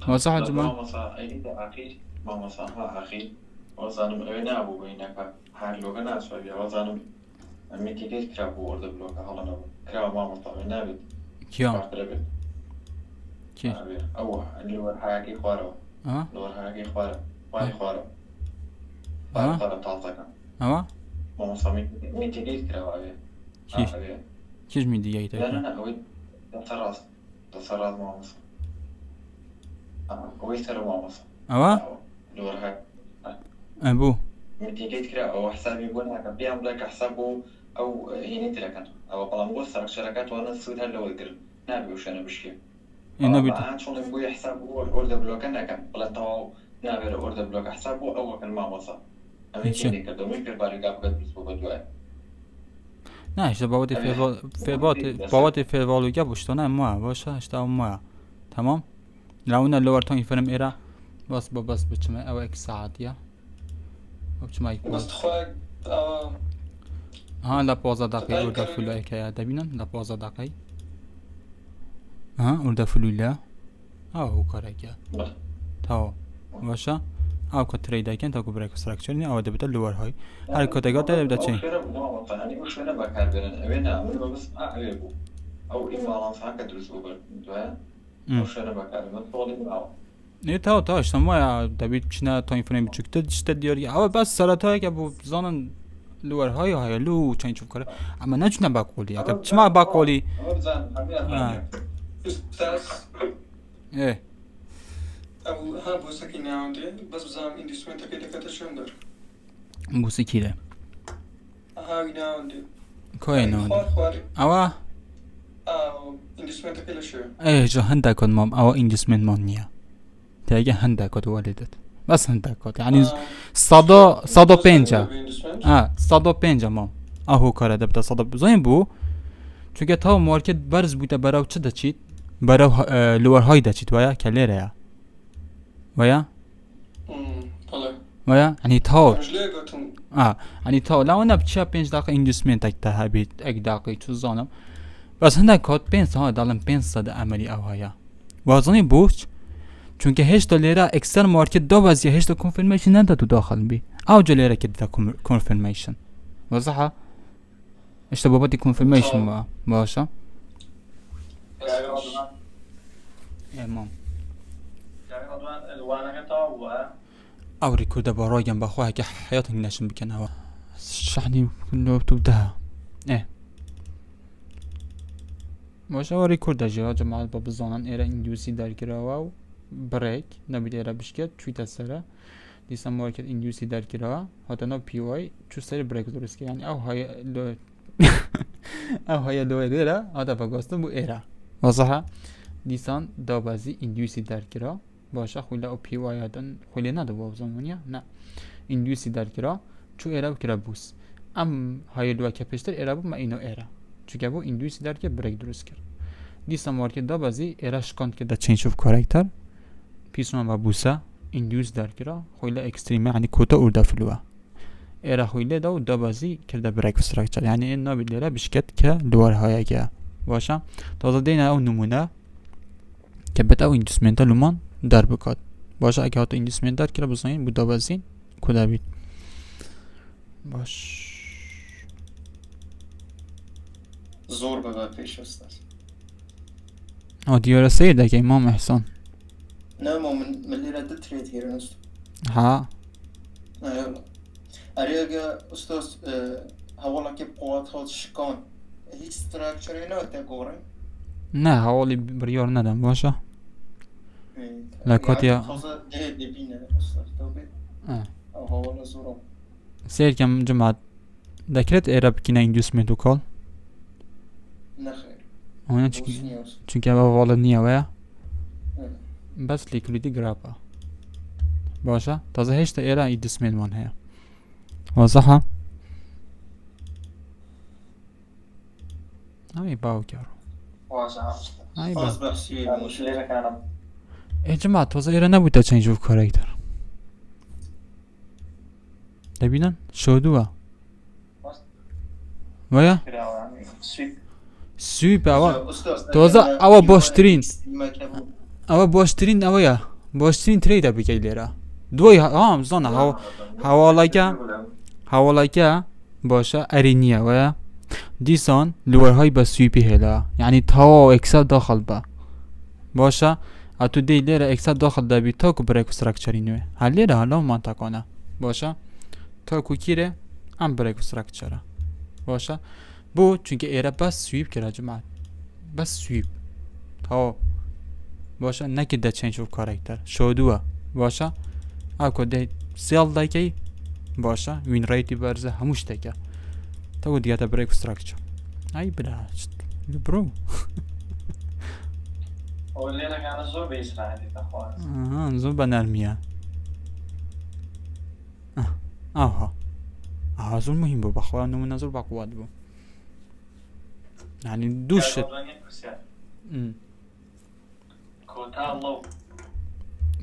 وصح جماعة ماما أي أخي ماما صح أخي وزانم أنا أبو بينك هارلوك أنا أسوي وزانم ميتيكيت كرابو أرد بلوك هلا كراب ماما طبعا نابد كيا كي أو اللي هو حاجة خوارو اللي هو حاجة خوارو واي خوارو واي خوارو تعطيك ماما صح ميتيكيت كراب أبي كيش ميديا لا أوي تصرف ماما صح ويتر مامس لورها أبو متيجي كده أو حسابي يقول هكذا بيعمل لك حسابه أو هنا تلكن أو بلام وصل شركات وأنا السود هلا وذكر نبي وش أنا بشكل نبي عن شغل يبغى حسابه أورد بلوك أنا كان ولا تاو نبي أورد بلوك حسابه أو كان مامس أمي كذي كده ممكن بارجع بقد بس بقول نه اشتباه بابات فیروالو که بوشتونه ما باشه اشتباه ما تمام لونه لور تون يفرم إيرا بس بتشمع أو إكس ساعات يا بتشمع يكون بس تخوك لا بوزا دقيقة وردا فلو إيكا يا دبينا لا بوزا دقيقة وردا فلو لا هو كاريكا تاو باشا أو كتريدا كان تاكو بريك ستراكشرني أو دبت اللور هاي هر كتاجات تبدأ شيء يعني وش أنا بكار بيرن أبينا أقول بس أعيبه أو إما لانس هكذا درس أوبر دوها وش أنا بكار من طالب معه نه تا اشتما دبیت چنه تا این فریم بچکته جسته دیاری اما بس سرطایی که بو زانن لور های لو چنج کاره اما نه چنه باقولی اگه چما باقولی او ها بوسکی ناونده بس بزام ایندوسمنت که دکته شندر بوسکیره ها ناونده کوی ناونده اوا ایندوسمنت که لشه جا هنده کن مام اوا ایندوسمنت مان نیا تاجي هندكت والدت بس هندكت يعني صدا بينجا صدا بينجا مام اهو كاره دبت صدا زين بو چونکه تا مارکت برز بوده براو چه دچید براو لور های دچید ویا کلیره ویا ویا يعني تا يعني تا لو انا بتشا 5 دقيقه اندوسمنت اك تهبيت اك دقيقه تو زانم بس هندكت 5 ها دالم 5 صد عملي او هيا وازني بوش چونکه هشتا لیره اکسل مارکت دو بازی هشتا کنفرمیشن نده تو داخل بی او جا لیره که دا کنفرمیشن واضحه اشتا بابتی کنفرمیشن باشه امام او ریکورد بارایم بخواه که حیاتك نشون بکنه شحنی كله بتبدأ باشه و ریکورد جا جماعت با بزانن ایره اندیوسی در گراوا و بریک نبید ایره بشکت چویت سره دیسا مارکت اندیوسی در گراوا حتی نا پی وای چو سر بریک درست که یعنی او های لو او های لو ایره حتی بگاستم بو ایره واضحه دیسان دا بازی اندیوسی در گرا باشه خویله او پی وای هاتن خویله نده با زمانیه نه اندیوسی در گرا چو ایره بکره بوس ام های لو که پشتر ایره بو ما اینو ایره چون بو اندیوسی در که بریک درست کرد دیسا مارکت دا بازی ایره شکاند که دا چینج اف کاراکتر پیسون و بوسه اندیوس در گرا خویله اکستریم یعنی کوتا ارده فلوه ایره خویله دا بازی کرده بریک استراکچر یعنی این نابید ایره بشکت که لوار های که باشه تازه دینه او نمونه که بد او اینجسمنت لومان در بکاد باشه اگه هاتو اینجسمنت در کرده بزنین بود بازین کده بید باش زور ببر پیش استاد دیاره سیر دکه امام احسان نه ما من لیره ده ترید هیرن است ها ایولا اری اگه استاد حوالا که قوات خود شکان هیچ ستراکچری نه تا گوره نه حوالی بریار ندم باشه لکاتیا تازه ده بینه استاد تو بید او حوالا زورم سیر کم جماعت دکرت ایره بکنه اینجسمنتو کال نخیر اونه چونکه با والا نیه ویا بس لیکولیتی گرابا باشه تازه هشتا ایره اینجسمنت من هیا واضحه همی باو کرو همی باو باز بحثی مشکل ای جماعت تازه ایره نبوده چنج اوف کاراکتر دبینن شودوه ویا سویپ اوا تازه اوا باشترین اوا باشترین اویا باشترین تریده بگی لیره دوی هم زانه حوالا که باشه ارینیه ویا دیسان لورهای با سویپی هلا یعنی تا اکسل داخل با باشه اتو دی لیره اکسل داخل دا بی تاکو بریک استراکچری نوه هل لیره حالا منطقانه باشه تاکو کیره ام بریک استراکچره باشه بو چونکه ایره بس سویپ کرده جماعت بس سویپ تا باشه نکه ده چنج اف کاراکتر شودوه باشه اکو ده سیل دکی باشه وین ریتی برزه هموش دکه تا دیگه تا بریک استراکچر ای بلاش برو اول لیره گانه زور بیس راحتی تخواه زور بنرمیه آها زور مهم بو بخواه نمونه زور بقواد بو يعني دوش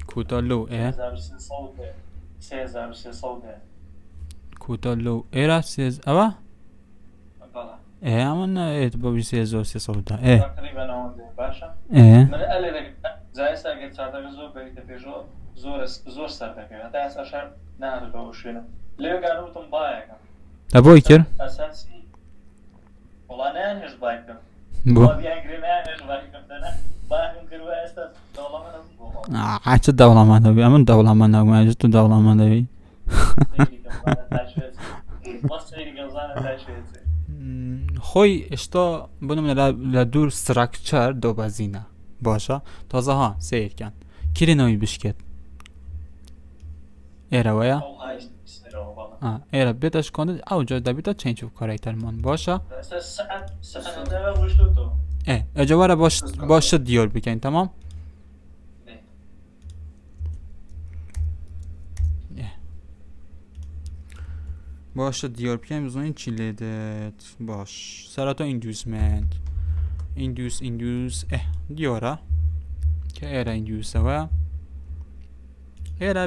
كوتا لو كوتا لو ايه سيز اوا ايه عملنا ايه تبقى سيز او سيز صوتا ايه تقريبا هون باشا ايه من قال لك زي ساقل صارت زور بيت بيجو زور صارت حتى اشهر نعرف وش هنا ليه قالوا تنبايع تبوي كير اساسي والله انا نهج بايكم بو والله ينقري نهج بايكم انا باهم قروا استاذ والله ما نصبوا عاد الدولة ما نبي أمن دولة ما نبي ما جت الدولة ما نبي خوي اشتا بنم لدور ستراکچر دو بازینه باشه تازه ها سیر کن کلی نوی بشکت ایره ویا ایره بیتش کنید او جا دبیتا چینج اف کاراکتر من باشه اجواره باشه دیار بکن تمام باشه دیار بکنیم بزنین چی لیدت باش سراتا ایندیوسمنت ایندیوس دیاره که ایره ایندیوسه و ایره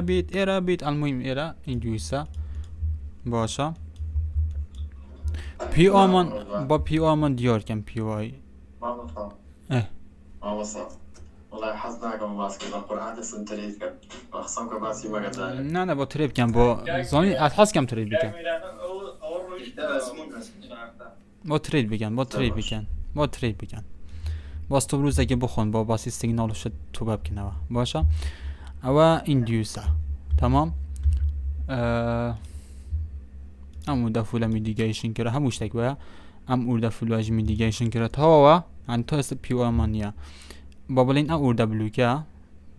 بیت المهم ایره ایندیوسه باشه پی آمان با پی آمان دیار کن پی وای ما وصل والله حظ ناقم ماسك القرآن سنتريد كم أخصم كباسي ما قد نه نه با تریب کن با زانی اتحاس کم تریب بکن با تریب بکن با تریب بکن با تریب بکن باز تو روز اگه بخون با باسی سیگنالش تو بکنه باشه او ایندیوسا تمام ام urda full mitigation kira hamush tek veya am urda full waj mitigation kira tawa yani to ist pure mania babalin a urda bluka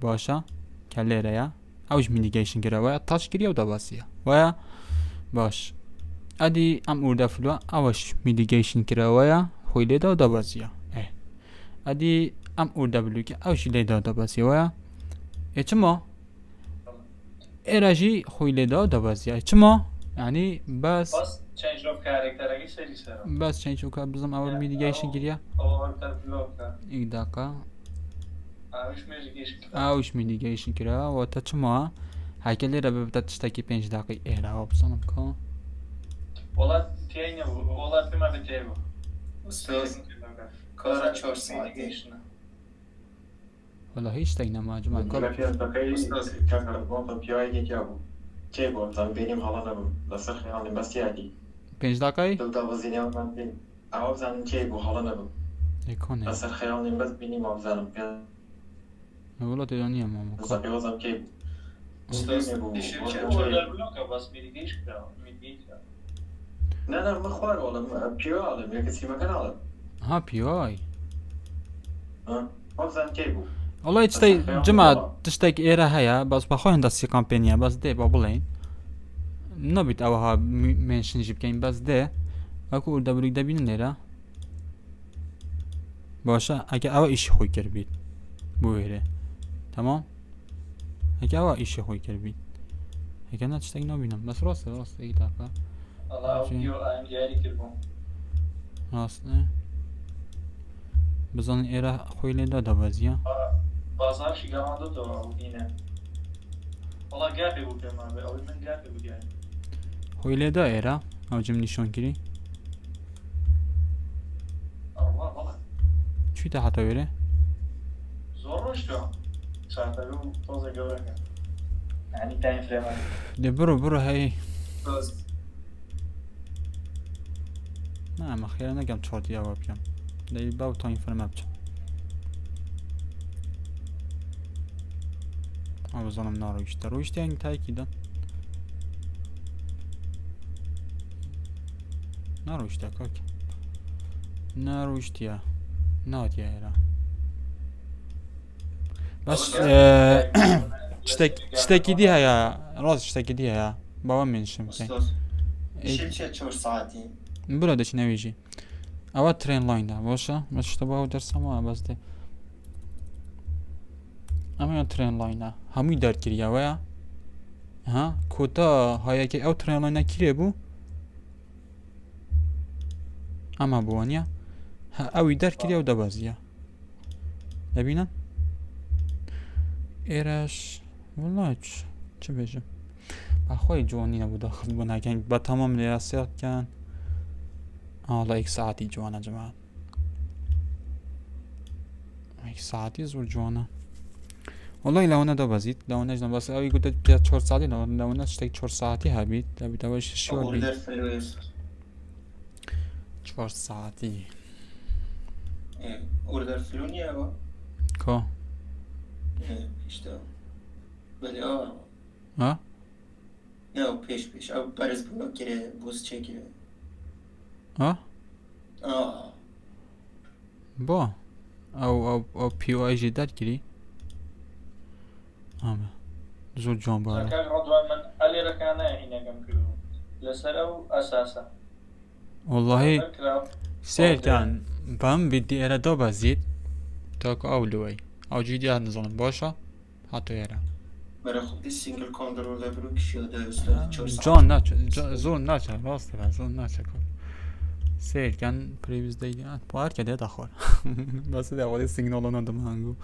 başa kellere ya awj mitigation kira veya taş kiriyor da basiya veya baş adi am urda full awj mitigation kira veya hoyle da basiya adi am urda bluka awj le da basiya veya çmo eraji hoyle da basiya çmo yani bas change of character اگه سری سرم بس change of بزنم اول میدیگیشن گیریا اول تر بلوک یک دقیقه اوش میدیگیشن اوش میدیگیشن کرا و تا چما هکلی را ببتا تشتاکی 5 دقیقه ایرا بزنم که ولا تینه ولا فيما بتيبو استاذ کار 4 ساعتی ولا هیچ تایی نما جمع كل کار في الدقيقة كان ربما بياي كيابو كيبو طال بيني حالا نبم لسر خيالي بس يادي 5 دقیقه دو دوازینه من بین عوض زن كيبو حالا نبم یکونه لسر خيالي بس بيني ما بزنم ولا تیانی اما بس کار بيوزم كيبو استاذ ولا بلوك بس میدیگیشن میدیگیشن نه نه مخوار عالم بيو عالم يا كسي مكان عالم ها پیای عوض زن كيبو والله تشتاي جمع تشتاي ایرا هيا بس بخواه هندسي کامپینیا بس ده بابلين نبيت اوها منشن جيب كاين بس ده اكو urda بلوك ده بين نيرا باشه اگه او ایش خوی کر بید بویره تمام اگه او ایش خوی کر بید اگه نه تشتاي نبینم بس راسته ای دفعه الله يو ام جاري كربون راسته بزن ایرا خوی لیده دا بازیه بازار شي قاعد دو هنا والله قافي بو كمان او من قافي بو يعني خوی لیده ایرا او جم نشون کری الله والله چی تا حتا بره زورش تو ساعه لو توزع جوهر يعني تايم فريم ده برو هی استاذ نه ما خیلی نگم 4 دیگه بکم ده باو تا این فرم بچم او ظلم ناروشته روشته این تاکیدن ناروشته کاک ناروشته نادیه ایرا بس شتاکی دی هیا راست شتاکی دی هیا بابا منشم استاذ işim 4 ساعتی بلا دش نویجی اول ترین لاین ده باشه بس اشتباه درس ما بس ده اما ترین لاین ده هموی درک کریه ویا ها کوتا هایی که او ترین لاین کریه بو اما بوانیا ها اوی درک کریه و دبازیه ببینن ایرش والله چه بجم بخوای جوانی نبود داخل بو نگنگ با تمام لیاسیات کن والله 1 ساعتی جوانا جماعت 1 ساعتی زور جوانا والله لونه دا بزید لونه جنا بس اوی گفت 4 ساعتی لونه اشتاق 4 ساعتی هبید دبی دواش شو بید 4 ساعتی اوردر فلونیه با کو işte böyle ها ne peş abi Paris blok kere buz çekiyor ها اه با او پیو ای جی داد کری آمه زور جوان باره كان عضوا من علي ركانا هنا كم كيلو لسرو اساسا والله سير كان بام بدي ارى دو بزيد تاكو اولوي او جي دي نظام باشا حتى يرى برای خودی سینگل کانترل برو کشیده استاد 4 ساعت جان ناچ زور ناچ راست زور ناچ سير كان بريفيس داي بار كده دخل بس ده اول سيجنال انا دمانگو